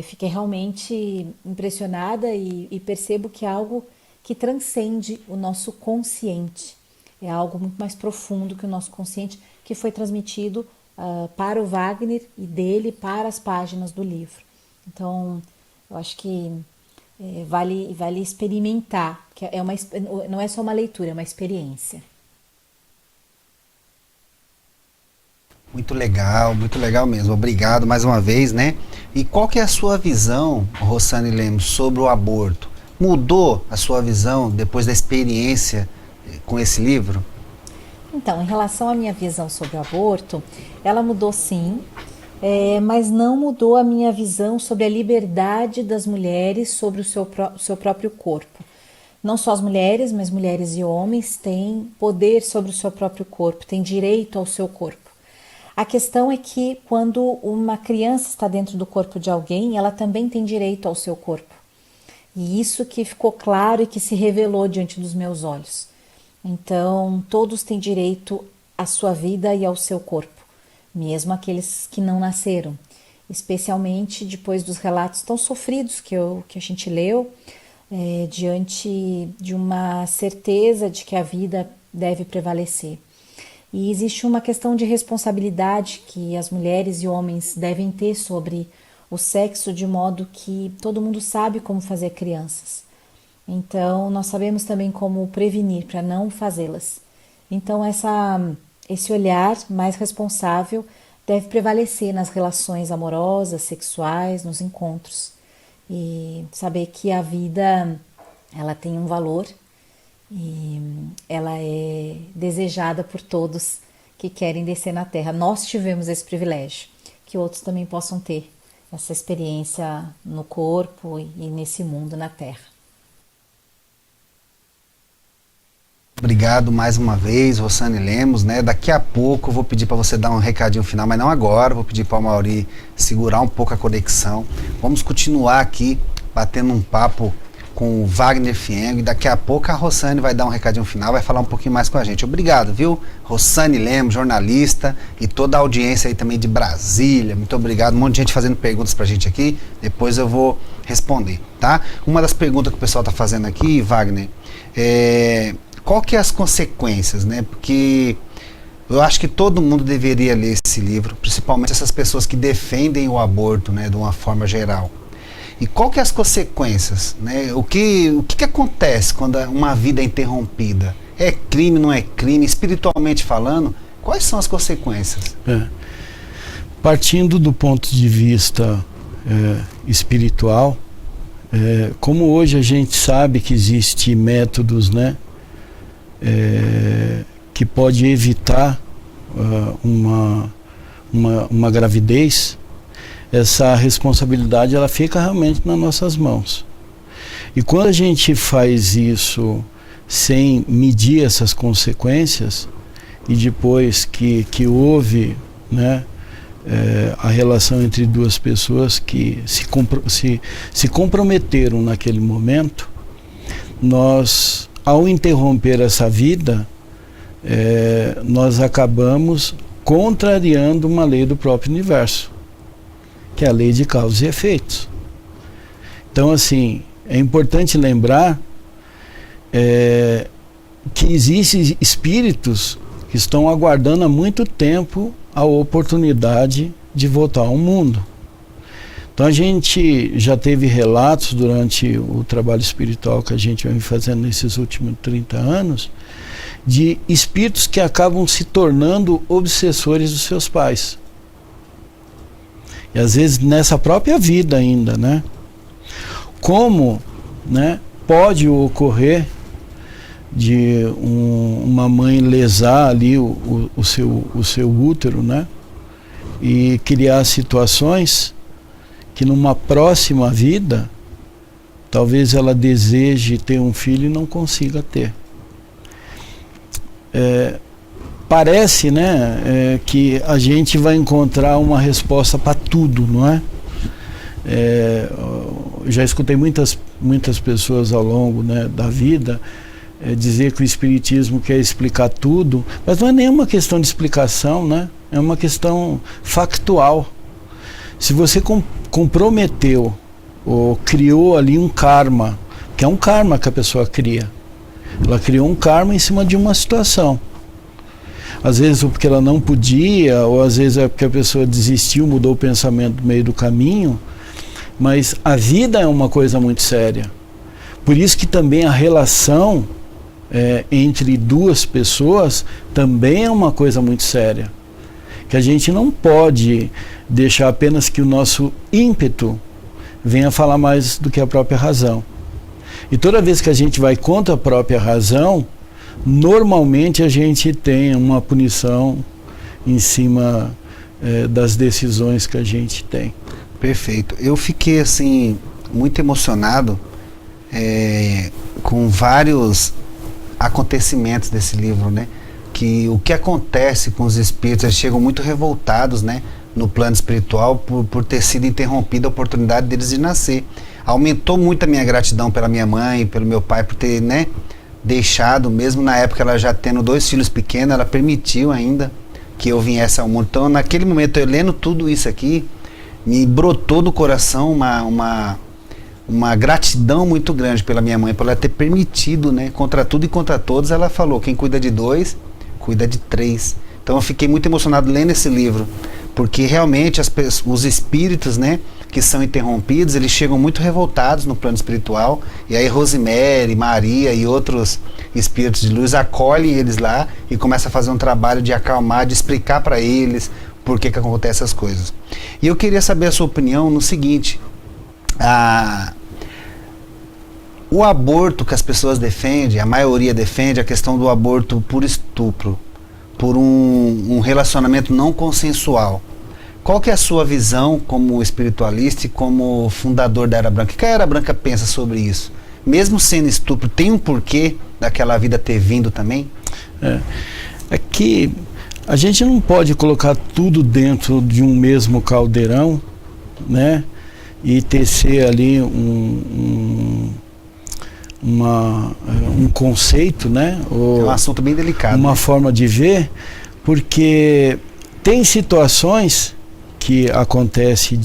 fiquei realmente impressionada e percebo que é algo que transcende o nosso consciente. É algo muito mais profundo que o nosso consciente, que foi transmitido para o Wagner e dele para as páginas do livro. Então, eu acho que vale experimentar, que não é só uma leitura, é uma experiência. Muito legal mesmo. Obrigado mais uma vez, né? E qual que é a sua visão, Rossane Lemos, sobre o aborto? Mudou a sua visão depois da experiência com esse livro? Então, em relação à minha visão sobre o aborto, ela mudou sim, mas não mudou a minha visão sobre a liberdade das mulheres sobre o seu próprio corpo. Não só as mulheres, mas mulheres e homens têm poder sobre o seu próprio corpo, têm direito ao seu corpo. A questão é que quando uma criança está dentro do corpo de alguém, ela também tem direito ao seu corpo. E isso que ficou claro e que se revelou diante dos meus olhos. Então, todos têm direito à sua vida e ao seu corpo, mesmo aqueles que não nasceram, especialmente depois dos relatos tão sofridos que a gente leu, diante de uma certeza de que a vida deve prevalecer. E existe uma questão de responsabilidade que as mulheres e homens devem ter sobre o sexo, de modo que todo mundo sabe como fazer crianças. Então, nós sabemos também como prevenir para não fazê-las. Então, esse olhar mais responsável deve prevalecer nas relações amorosas, sexuais, nos encontros. E saber que a vida, ela tem um valor e ela é desejada por todos que querem descer na Terra. Nós tivemos esse privilégio, que outros também possam ter essa experiência no corpo e nesse mundo na Terra. Obrigado mais uma vez, Rossane Lemos, né? Daqui a pouco eu vou pedir para você dar um recadinho final, mas não agora, vou pedir para o Mauri segurar um pouco a conexão. Vamos continuar aqui batendo um papo com o Wagner Fiengo e daqui a pouco a Rossane vai dar um recadinho final, vai falar um pouquinho mais com a gente. Obrigado, viu? Rossane Lemos, jornalista, e toda a audiência aí também de Brasília. Muito obrigado, um monte de gente fazendo perguntas pra gente aqui, depois eu vou responder, tá? Uma das perguntas que o pessoal tá fazendo aqui, Wagner, qual que é as consequências, né? Porque eu acho que todo mundo deveria ler esse livro, principalmente essas pessoas que defendem o aborto, né, de uma forma geral. E qual que é as consequências, né? O que acontece quando uma vida é interrompida? É crime, não é crime? Espiritualmente falando, quais são as consequências? Partindo do ponto de vista espiritual, como hoje a gente sabe que existem métodos, né, que pode evitar uma gravidez, essa responsabilidade ela fica realmente nas nossas mãos. E quando a gente faz isso sem medir essas consequências, e depois que houve, né, a relação entre duas pessoas que se comprometeram naquele momento, nós, ao interromper essa vida, nós acabamos contrariando uma lei do próprio universo, que é a lei de causa e efeitos. Então, assim, é importante lembrar que existem espíritos que estão aguardando há muito tempo a oportunidade de voltar ao mundo. Então a gente já teve relatos durante o trabalho espiritual que a gente vem fazendo nesses últimos 30 anos, de espíritos que acabam se tornando obsessores dos seus pais. E às vezes nessa própria vida ainda, né? Como, né, pode ocorrer de uma mãe lesar ali o seu útero, né? E criar situações que numa próxima vida talvez ela deseje ter um filho e não consiga ter. Parece, né, que a gente vai encontrar uma resposta para tudo, não é? Já escutei muitas pessoas ao longo, né, da vida dizer que o Espiritismo quer explicar tudo, mas não é nenhuma questão de explicação, né? É uma questão factual. Se você comprometeu ou criou ali um karma, que é um karma que a pessoa cria, ela criou um karma em cima de uma situação. Às vezes porque ela não podia, ou às vezes é porque a pessoa desistiu, mudou o pensamento no meio do caminho, mas a vida é uma coisa muito séria. Por isso que também a relação entre duas pessoas também é uma coisa muito séria. Que a gente não pode deixar apenas que o nosso ímpeto venha falar mais do que a própria razão. E toda vez que a gente vai contra a própria razão, normalmente a gente tem uma punição em cima das decisões que a gente tem. Perfeito. Eu fiquei assim muito emocionado com vários acontecimentos desse livro, né? Que o que acontece com os espíritos, eles chegam muito revoltados, né, no plano espiritual por ter sido interrompida a oportunidade deles de nascer. Aumentou muito a minha gratidão pela minha mãe e pelo meu pai por ter, né, deixado, mesmo na época ela já tendo 2 filhos pequenos, ela permitiu ainda que eu viesse ao mundo. Então naquele momento, eu lendo tudo isso aqui, me brotou no coração uma gratidão muito grande pela minha mãe, por ela ter permitido, né, contra tudo e contra todos. Ela falou, quem cuida de 2, cuida de 3. Então eu fiquei muito emocionado lendo esse livro, porque realmente os espíritos, né, que são interrompidos, eles chegam muito revoltados no plano espiritual, e aí Rosemary, Maria e outros espíritos de luz acolhem eles lá e começam a fazer um trabalho de acalmar, de explicar para eles por que acontecem essas coisas. E eu queria saber a sua opinião no seguinte: o aborto que as pessoas defendem, a maioria defende a questão do aborto por estupro, por um relacionamento não consensual. Qual que é a sua visão como espiritualista e como fundador da Era Branca? O que a Era Branca pensa sobre isso? Mesmo sendo estupro, tem um porquê daquela vida ter vindo também? É que a gente não pode colocar tudo dentro de um mesmo caldeirão, né? E tecer ali um conceito, né? Ou é um assunto bem delicado. Uma né? forma de ver, porque tem situações que acontecem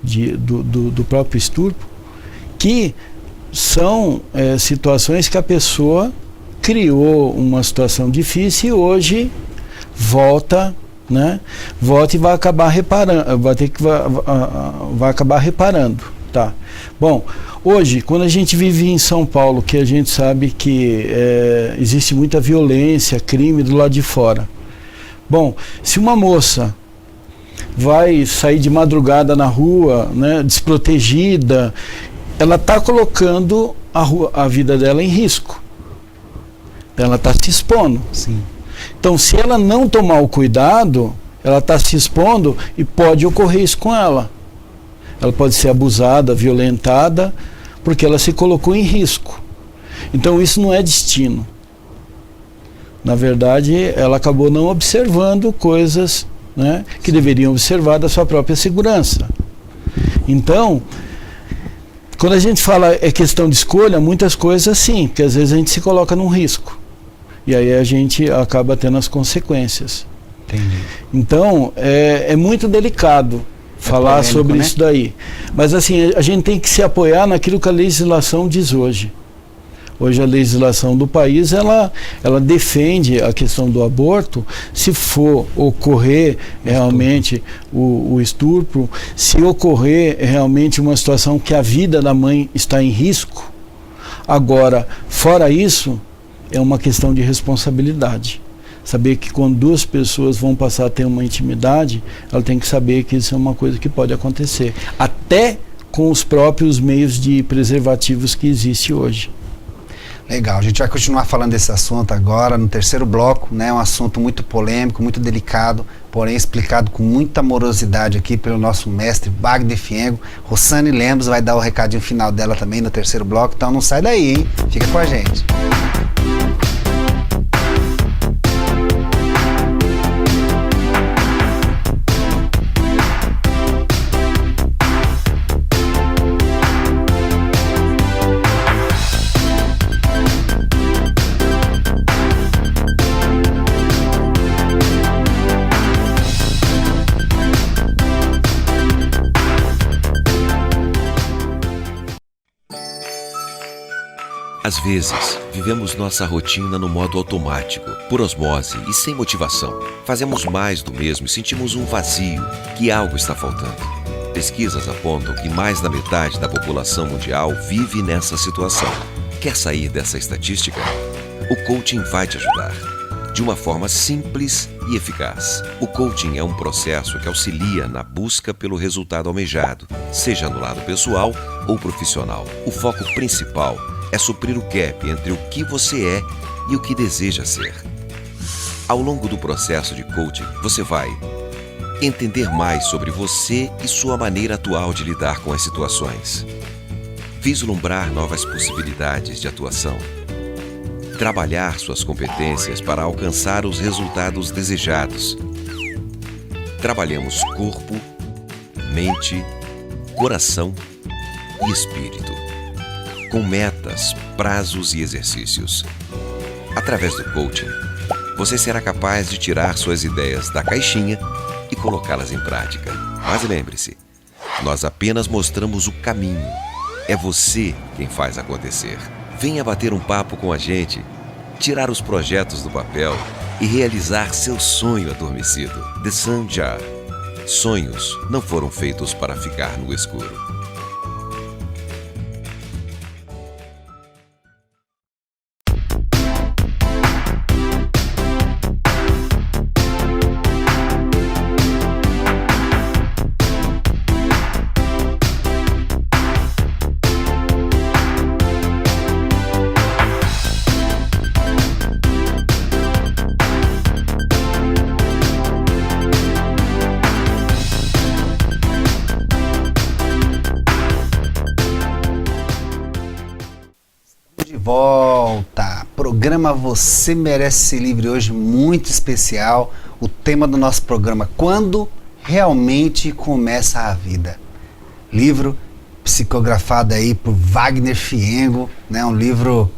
do próprio estupro, que são situações que a pessoa criou uma situação difícil e hoje volta, né? Volta e vai acabar reparando, vai acabar reparando. Tá. Bom, hoje, quando a gente vive em São Paulo, que a gente sabe que existe muita violência, crime do lado de fora. Bom, se uma moça vai sair de madrugada na rua, né, desprotegida, ela está colocando a vida dela em risco. Ela está se expondo. Sim. Então, se ela não tomar o cuidado, ela está se expondo e pode ocorrer isso com ela. Ela pode ser abusada, violentada, porque ela se colocou em risco. Então, isso não é destino. Na verdade, ela acabou não observando coisas, né, que deveriam observar da sua própria segurança. Então, quando a gente fala questão de escolha, muitas coisas sim, porque às vezes a gente se coloca num risco. E aí a gente acaba tendo as consequências. Entendi. Então, é muito delicado falar polêmico, sobre né? isso daí. Mas assim, a gente tem que se apoiar naquilo que a legislação diz hoje. Hoje a legislação do país, ela defende a questão do aborto, se for ocorrer realmente o estupro, se ocorrer realmente uma situação que a vida da mãe está em risco. Agora, fora isso, é uma questão de responsabilidade. Saber que quando duas pessoas vão passar a ter uma intimidade, ela tem que saber que isso é uma coisa que pode acontecer. Até com os próprios meios de preservativos que existem hoje. Legal, a gente vai continuar falando desse assunto agora no terceiro bloco, né? Um assunto muito polêmico, muito delicado, porém explicado com muita amorosidade aqui pelo nosso mestre Wagner Fiengo. Rossane Lemos vai dar o recadinho final dela também no terceiro bloco, então não sai daí, hein? Fica com a gente. Às vezes, vivemos nossa rotina no modo automático, por osmose e sem motivação. Fazemos mais do mesmo e sentimos um vazio, que algo está faltando. Pesquisas apontam que mais da metade da população mundial vive nessa situação. Quer sair dessa estatística? O coaching vai te ajudar. De uma forma simples e eficaz. O coaching é um processo que auxilia na busca pelo resultado almejado, seja no lado pessoal ou profissional. O foco principal é suprir o gap entre o que você é e o que deseja ser. Ao longo do processo de coaching, você vai entender mais sobre você e sua maneira atual de lidar com as situações, vislumbrar novas possibilidades de atuação, trabalhar suas competências para alcançar os resultados desejados. Trabalhamos corpo, mente, coração e espírito, com metas, prazos e exercícios. Através do coaching, você será capaz de tirar suas ideias da caixinha e colocá-las em prática. Mas lembre-se, nós apenas mostramos o caminho. É você quem faz acontecer. Venha bater um papo com a gente, tirar os projetos do papel e realizar seu sonho adormecido. The Sun Jar. Sonhos não foram feitos para ficar no escuro. Volta! Programa Você Merece Ser Livre hoje muito especial. O tema do nosso programa: quando realmente começa a vida. Livro psicografado aí por Wagner Fiengo, né? Um livro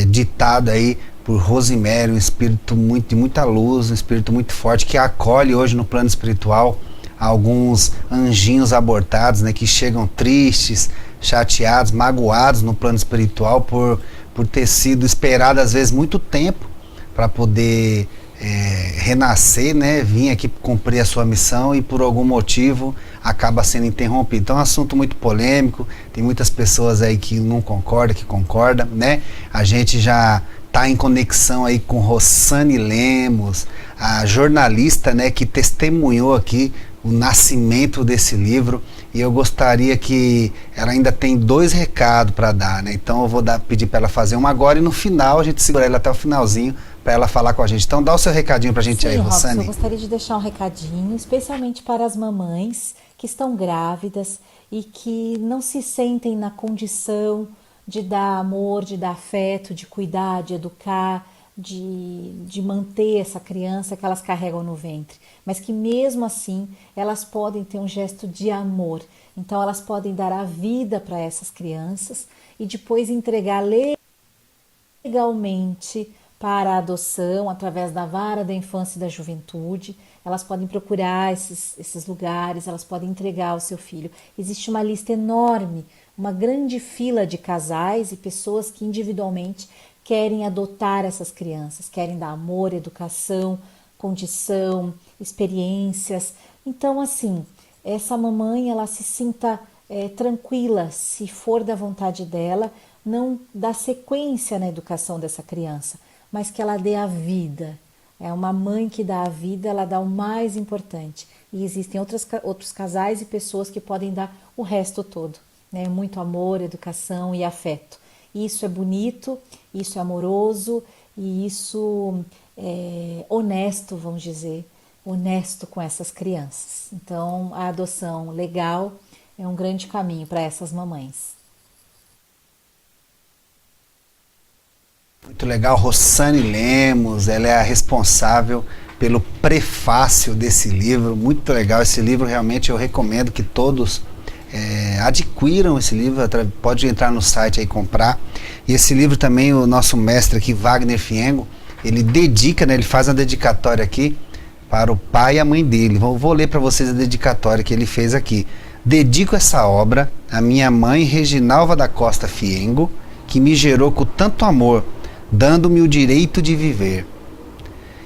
ditado aí por Rosemary, um espírito de muita luz, um espírito muito forte que acolhe hoje no plano espiritual alguns anjinhos abortados, né? Que chegam tristes, chateados, magoados no plano espiritual por ter sido esperado às vezes muito tempo para poder renascer, né, vir aqui cumprir a sua missão e por algum motivo acaba sendo interrompido. Então é um assunto muito polêmico, tem muitas pessoas aí que não concordam, que concordam, né? A gente já está em conexão aí com Rossane Lemos, a jornalista, né, que testemunhou aqui o nascimento desse livro, e eu gostaria que ela ainda tem 2 recados para dar, né? Então eu vou pedir para ela fazer um agora e no final a gente segura ela até o finalzinho para ela falar com a gente. Então dá o seu recadinho para a gente. Sim, aí, Rossane. Robson, eu gostaria de deixar um recadinho, especialmente para as mamães que estão grávidas e que não se sentem na condição de dar amor, de dar afeto, de cuidar, de educar, de manter essa criança que elas carregam no ventre, mas que mesmo assim elas podem ter um gesto de amor. Então elas podem dar a vida para essas crianças e depois entregar legalmente para a adoção através da Vara da Infância e da Juventude. Elas podem procurar esses lugares, elas podem entregar o seu filho. Existe uma lista enorme, uma grande fila de casais e pessoas que individualmente querem adotar essas crianças, querem dar amor, educação, condição, experiências. Então, assim, essa mamãe, ela se sinta tranquila, se for da vontade dela, não dá sequência na educação dessa criança, mas que ela dê a vida. É uma mãe que dá a vida, ela dá o mais importante. E existem outros casais e pessoas que podem dar o resto todo, né? Muito amor, educação e afeto. Isso é bonito, isso é amoroso e isso é honesto, vamos dizer, honesto com essas crianças. Então, a adoção legal é um grande caminho para essas mamães. Muito legal, Rossane Lemos, ela é a responsável pelo prefácio desse livro. Muito legal esse livro, realmente eu recomendo que todos adquiram esse livro, pode entrar no site aí e comprar. E esse livro também, o nosso mestre aqui, Wagner Fiengo, ele dedica, né, ele faz uma dedicatória aqui para o pai e a mãe dele. Vou ler para vocês a dedicatória que ele fez aqui. Dedico essa obra à minha mãe Reginalva da Costa Fiengo, que me gerou com tanto amor, dando-me o direito de viver.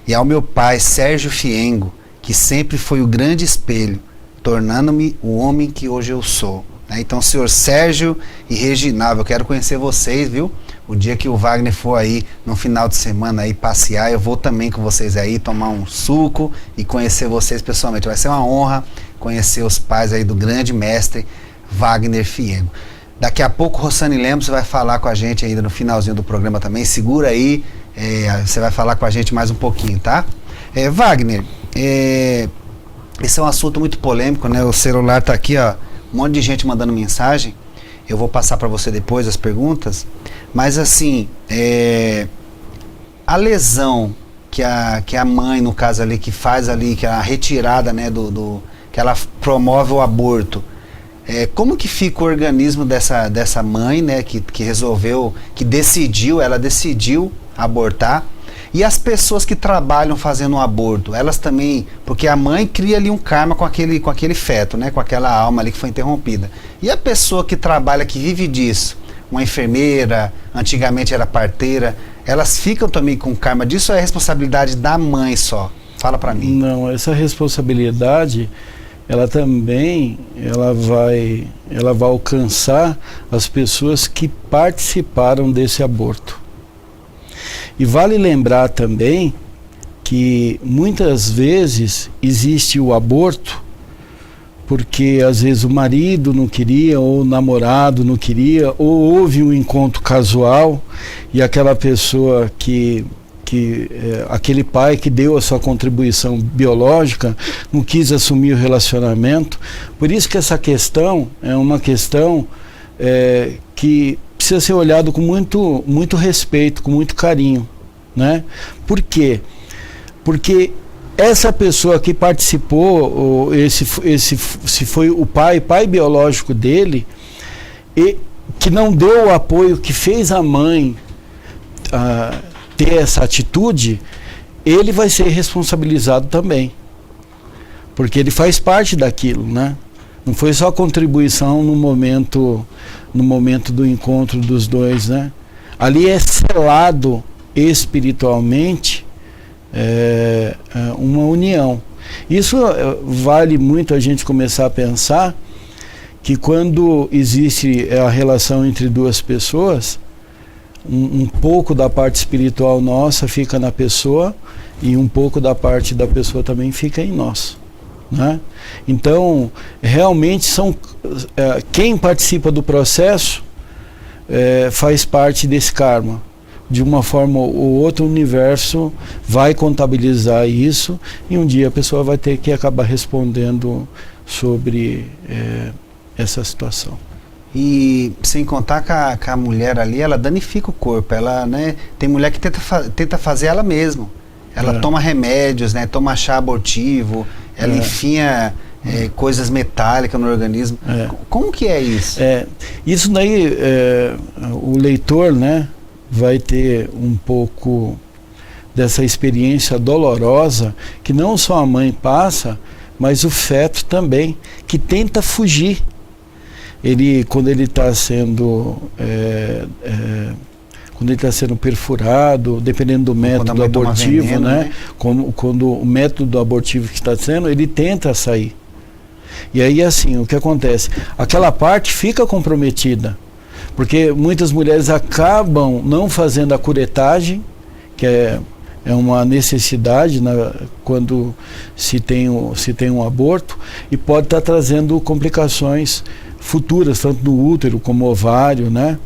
E ao meu pai Sérgio Fiengo, que sempre foi o grande espelho, tornando-me o homem que hoje eu sou. Então, senhor Sérgio e Reginalva, eu quero conhecer vocês, viu? O dia que o Wagner for aí, no final de semana aí, passear, eu vou também com vocês aí, tomar um suco e conhecer vocês pessoalmente. Vai ser uma honra conhecer os pais aí do grande mestre Wagner Fiengo. Daqui a pouco, Rossane Lemos vai falar com a gente ainda no finalzinho do programa também. Segura aí, você vai falar com a gente mais um pouquinho, tá? Wagner, esse é um assunto muito polêmico, né? O celular tá aqui, ó, um monte de gente mandando mensagem. Eu vou passar para você depois as perguntas. Mas assim, a lesão que a mãe, no caso ali, que faz ali, que é a retirada, né, que ela promove o aborto, como que fica o organismo dessa mãe, né, que resolveu, ela decidiu abortar, e as pessoas que trabalham fazendo um aborto, elas também, porque a mãe cria ali um karma com aquele feto, né, com aquela alma ali que foi interrompida. E a pessoa que trabalha, que vive disso, uma enfermeira, antigamente era parteira, elas ficam também com karma disso, ou é responsabilidade da mãe só? Fala pra mim. Não, essa responsabilidade, ela também, ela vai alcançar as pessoas que participaram desse aborto. E vale lembrar também que muitas vezes existe o aborto porque às vezes o marido não queria, ou o namorado não queria, ou houve um encontro casual e aquela pessoa aquele pai que deu a sua contribuição biológica não quis assumir o relacionamento. Por isso que essa questão é uma questão que precisa ser olhado com muito respeito, com muito carinho, né? Por quê? Porque essa pessoa que participou, se foi o pai biológico dele, e que não deu o apoio, que fez a mãe ter essa atitude, ele vai ser responsabilizado também, porque ele faz parte daquilo, né? Não foi só contribuição no momento do encontro dos dois, né? Ali é selado espiritualmente uma união. Isso vale muito a gente começar a pensar que quando existe a relação entre duas pessoas, um pouco da parte espiritual nossa fica na pessoa e um pouco da parte da pessoa também fica em nós, né? Então, realmente quem participa do processo faz parte desse karma. De uma forma ou outra, o universo vai contabilizar isso e um dia a pessoa vai ter que acabar respondendo sobre essa situação. E sem contar que a mulher ali, ela danifica o corpo. Ela, né, tem mulher que tenta fazer ela mesma. Ela toma remédios, né, toma chá abortivo, ela enfia coisas metálicas no organismo. Como que é isso? Isso daí, o leitor, né, vai ter um pouco dessa experiência dolorosa que não só a mãe passa, mas o feto também, que tenta fugir. Quando ele está sendo perfurado, dependendo do método abortivo, veneno, né? Quando o método abortivo que está sendo, ele tenta sair. E aí, assim, o que acontece? Aquela parte fica comprometida, porque muitas mulheres acabam não fazendo a curetagem, que é uma necessidade, né, quando se tem um aborto, e pode estar trazendo complicações futuras, tanto no útero como no ovário, né?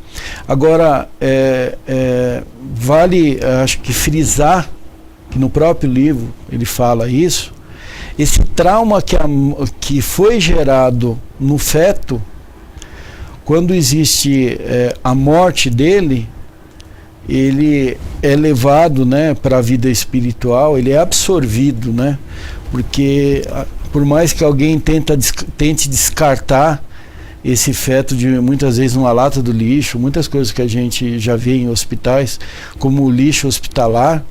Agora, vale, acho que frisar, que no próprio livro ele fala isso, esse trauma que foi gerado no feto, quando existe a morte dele, ele é levado, né, para a vida espiritual, ele é absorvido, né? Porque por mais que alguém tente descartar esse feto muitas vezes numa lata do lixo, muitas coisas que a gente já vê em hospitais, como o lixo hospitalar,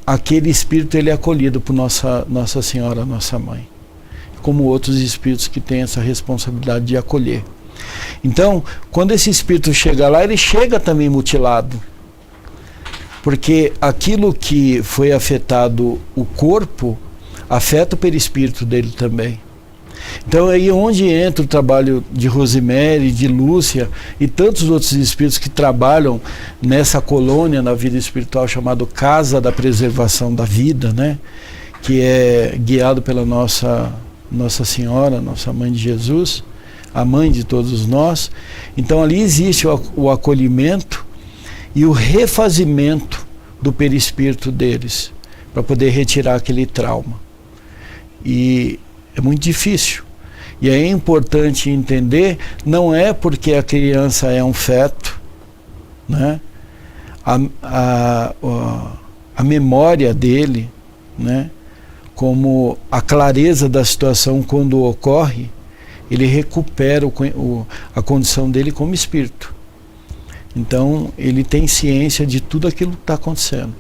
aquele espírito ele é acolhido por Nossa Senhora, nossa mãe, como outros espíritos que têm essa responsabilidade de acolher. Então, quando esse espírito chega lá, ele chega também mutilado, porque aquilo que foi afetado o corpo, afeta o perispírito dele também. Então aí é onde entra o trabalho de Rosemary, de Lúcia e tantos outros espíritos que trabalham nessa colônia na vida espiritual chamado Casa da Preservação da Vida, né? Que é guiado pela Nossa Senhora, Nossa Mãe de Jesus, a mãe de todos nós. Então ali existe o acolhimento e o refazimento do perispírito deles, para poder retirar aquele trauma. E é muito difícil. E é importante entender, não é porque a criança é um feto, né? A memória dele, né? Como a clareza da situação quando ocorre, ele recupera a condição dele como espírito. Então, ele tem ciência de tudo aquilo que está acontecendo.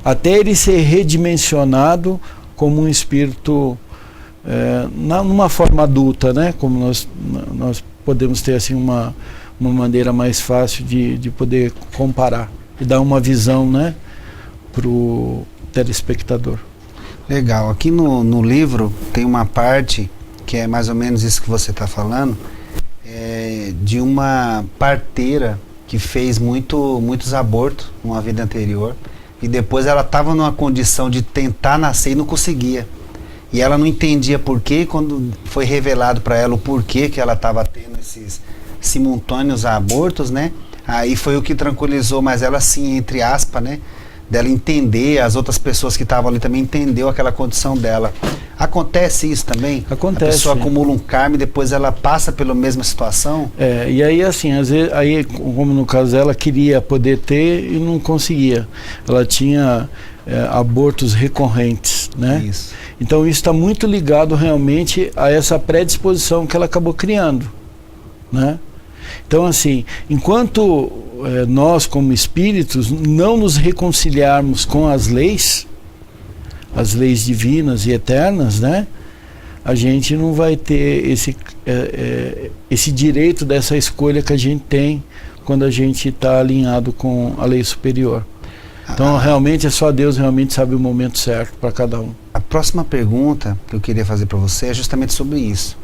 Até ele ser redimensionado como um espírito numa forma adulta, né? Como nós podemos ter assim uma maneira mais fácil de poder comparar e dar uma visão, né, para o telespectador. Legal. Aqui no livro tem uma parte que é mais ou menos isso que você está falando, de uma parteira que fez muitos abortos numa vida anterior e depois ela estava numa condição de tentar nascer e não conseguia. E ela não entendia por quê, quando foi revelado para ela o porquê que ela estava tendo esses simultâneos abortos, né? Aí foi o que tranquilizou, mas ela assim, entre aspas, né? Dela entender, as outras pessoas que estavam ali também entendeu aquela condição dela. Acontece isso também? Acontece. A pessoa acumula um karma e depois ela passa pela mesma situação? E aí assim, às vezes, aí, como no caso dela, queria poder ter e não conseguia. Ela tinha abortos recorrentes, né? Isso. Então isso está muito ligado realmente a essa predisposição que ela acabou criando, né? Então assim, enquanto nós como espíritos não nos reconciliarmos com as leis divinas e eternas, né? A gente não vai ter esse direito dessa escolha que a gente tem quando a gente está alinhado com a lei superior. Então, realmente, é só Deus realmente sabe o momento certo para cada um. A próxima pergunta que eu queria fazer para você é justamente sobre isso.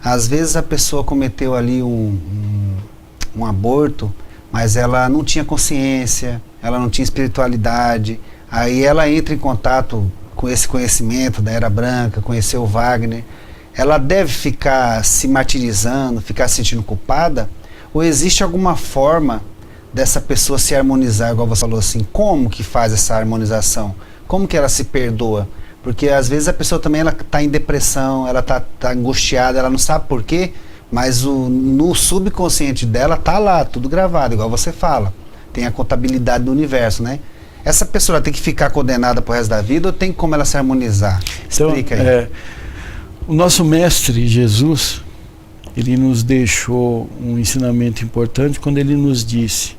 Às vezes a pessoa cometeu ali um aborto, mas ela não tinha consciência, ela não tinha espiritualidade, aí ela entra em contato com esse conhecimento da Era Branca, conheceu o Wagner, ela deve ficar se martirizando, ficar se sentindo culpada? Ou existe alguma forma dessa pessoa se harmonizar, igual você falou assim? Como que faz essa harmonização? Como que ela se perdoa? Porque às vezes a pessoa também está em depressão, ela tá angustiada, ela não sabe por quê, mas no subconsciente dela tá lá, tudo gravado, igual você fala. Tem a contabilidade do universo, né? Essa pessoa tem que ficar condenada pro resto da vida ou tem como ela se harmonizar? Explica aí. O nosso mestre Jesus, ele nos deixou um ensinamento importante quando ele nos disse: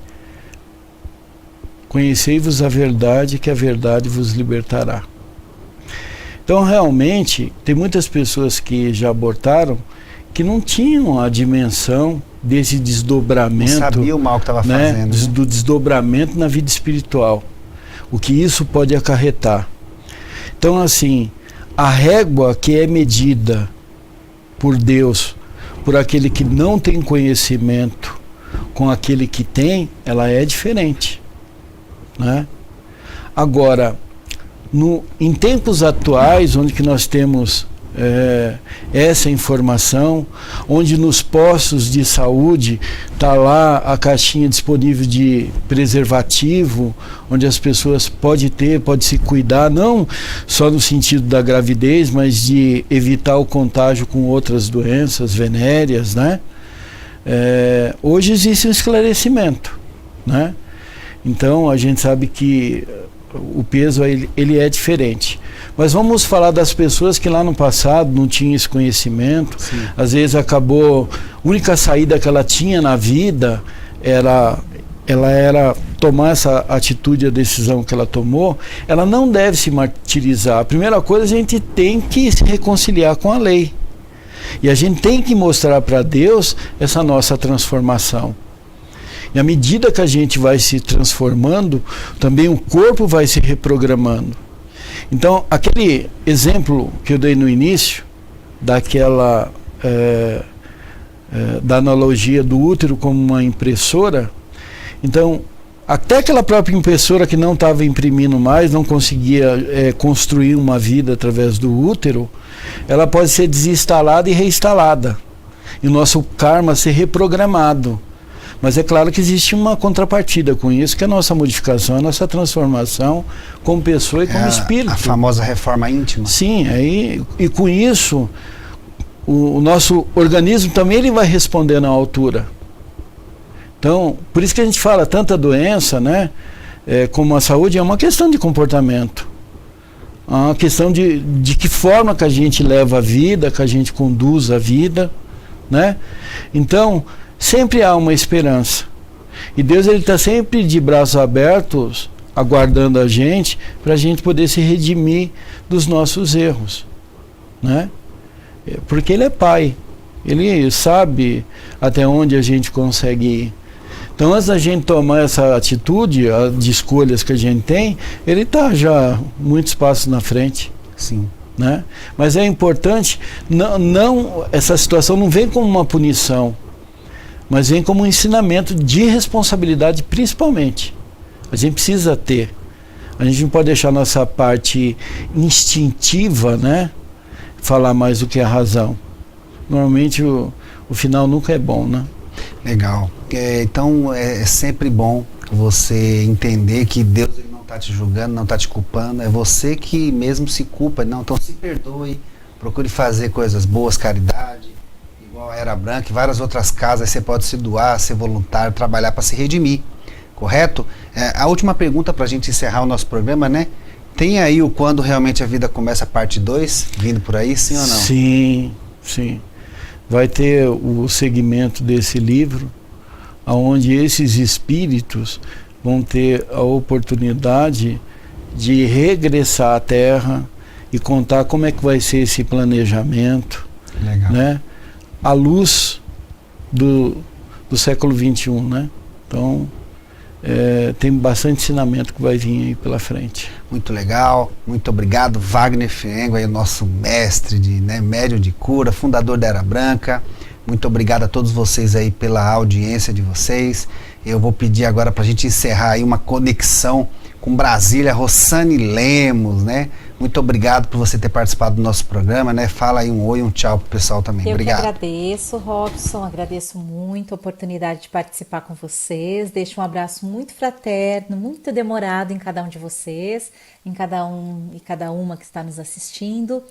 conhecei-vos a verdade, que a verdade vos libertará. Então, realmente, tem muitas pessoas que já abortaram que não tinham a dimensão desse desdobramento. Não sabia o mal que estava fazendo. Né? Do desdobramento na vida espiritual. O que isso pode acarretar. Então, assim, a régua que é medida por Deus, por aquele que não tem conhecimento, com aquele que tem, ela é diferente. Né? Agora, em tempos atuais, onde que nós temos essa informação, onde nos postos de saúde está lá a caixinha disponível de preservativo, onde as pessoas podem se cuidar, não só no sentido da gravidez, mas de evitar o contágio com outras doenças venéreas, né? Hoje existe um esclarecimento, né? Então a gente sabe que o peso ele é diferente. Mas vamos falar das pessoas que lá no passado não tinham esse conhecimento. Sim. Às vezes acabou, a única saída que ela tinha na vida ela era tomar essa atitude, a decisão que ela tomou. Ela não deve se martirizar. A primeira coisa, a gente tem que se reconciliar com a lei. E a gente tem que mostrar para Deus essa nossa transformação. E à medida que a gente vai se transformando, também o corpo vai se reprogramando. Então, aquele exemplo que eu dei no início, daquela da analogia do útero como uma impressora, então, até aquela própria impressora que não estava imprimindo mais, não conseguia construir uma vida através do útero, ela pode ser desinstalada e reinstalada. E o nosso karma ser reprogramado. Mas é claro que existe uma contrapartida com isso, que é a nossa modificação, a nossa transformação como pessoa e como espírito. A famosa reforma íntima. Sim, e com isso, o nosso organismo também ele vai responder na altura. Então, por isso que a gente fala, tanta doença, né, como a saúde, é uma questão de comportamento. É uma questão de que forma que a gente leva a vida, que a gente conduz a vida, né? Então, sempre há uma esperança. E Deus ele está sempre de braços abertos, aguardando a gente, para a gente poder se redimir dos nossos erros, né? Porque Ele é Pai. Ele sabe até onde a gente consegue ir. Então, antes da gente tomar essa atitude de escolhas que a gente tem, Ele está já muitos passos na frente. Sim. Né? Mas é importante, essa situação não vem como uma punição, mas vem como um ensinamento de responsabilidade, principalmente. A gente precisa ter. A gente não pode deixar nossa parte instintiva, né, falar mais do que a razão. Normalmente o final nunca é bom, né? Legal. Então é sempre bom você entender que Deus ele não está te julgando, não está te culpando. É você que mesmo se culpa. Não, então se perdoe, procure fazer coisas boas, caridade. Igual a Era Branca e várias outras casas, você pode se doar, ser voluntário, trabalhar para se redimir, correto? A última pergunta para a gente encerrar o nosso programa, né? Tem aí o Quando Realmente a Vida Começa, parte 2, vindo por aí, sim ou não? Sim, sim. Vai ter o segmento desse livro, onde esses espíritos vão ter a oportunidade de regressar à Terra e contar como é que vai ser esse planejamento. Legal. Né? À luz do século XXI, né? Então, tem bastante ensinamento que vai vir aí pela frente. Muito legal, muito obrigado, Wagner Fiengo, aí, o nosso mestre, médium de cura, fundador da Era Branca. Muito obrigado a todos vocês aí pela audiência de vocês. Eu vou pedir agora para a gente encerrar aí uma conexão com Brasília, Rossane Lemos, né? Muito obrigado por você ter participado do nosso programa, né? Fala aí um oi, um tchau pro pessoal também. Obrigado. Eu que agradeço, Robson, agradeço muito a oportunidade de participar com vocês. Deixo um abraço muito fraterno, muito demorado em cada um de vocês, em cada um e cada uma que está nos assistindo.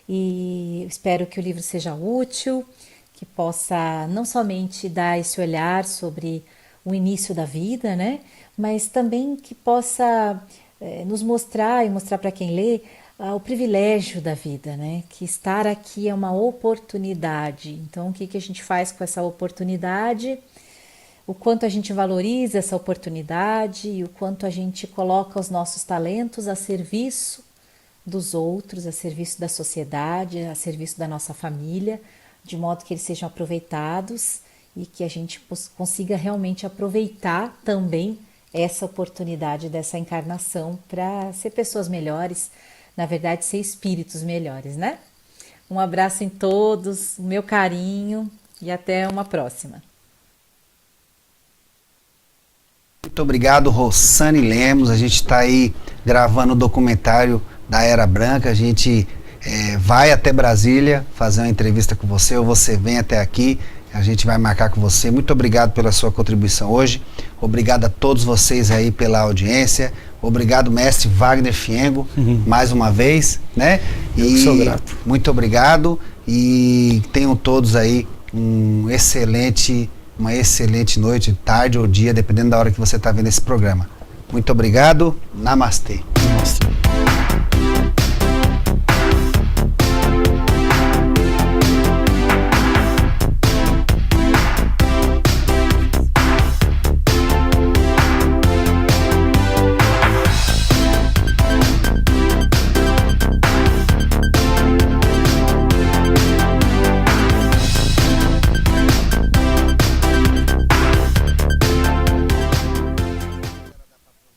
E espero que o livro seja útil, que possa não somente dar esse olhar sobre o início da vida, né? Mas também que possa nos mostrar e mostrar para quem lê o privilégio da vida, né? Que estar aqui é uma oportunidade. Então, o que a gente faz com essa oportunidade? O quanto a gente valoriza essa oportunidade e o quanto a gente coloca os nossos talentos a serviço dos outros, a serviço da sociedade, a serviço da nossa família, de modo que eles sejam aproveitados e que a gente consiga realmente aproveitar também essa oportunidade dessa encarnação para ser pessoas melhores, na verdade, ser espíritos melhores, né? Um abraço em todos, o meu carinho e até uma próxima. Muito obrigado, Rossane Lemos. A gente está aí gravando o documentário da Era Branca. A gente vai até Brasília fazer uma entrevista com você, ou você vem até aqui, a gente vai marcar com você. Muito obrigado pela sua contribuição hoje. Obrigado a todos vocês aí pela audiência. Obrigado, mestre Wagner Fiengo, mais uma vez, né? Eu sou grato. Muito obrigado e tenham todos aí uma excelente noite, tarde ou dia, dependendo da hora que você está vendo esse programa. Muito obrigado. Namastê.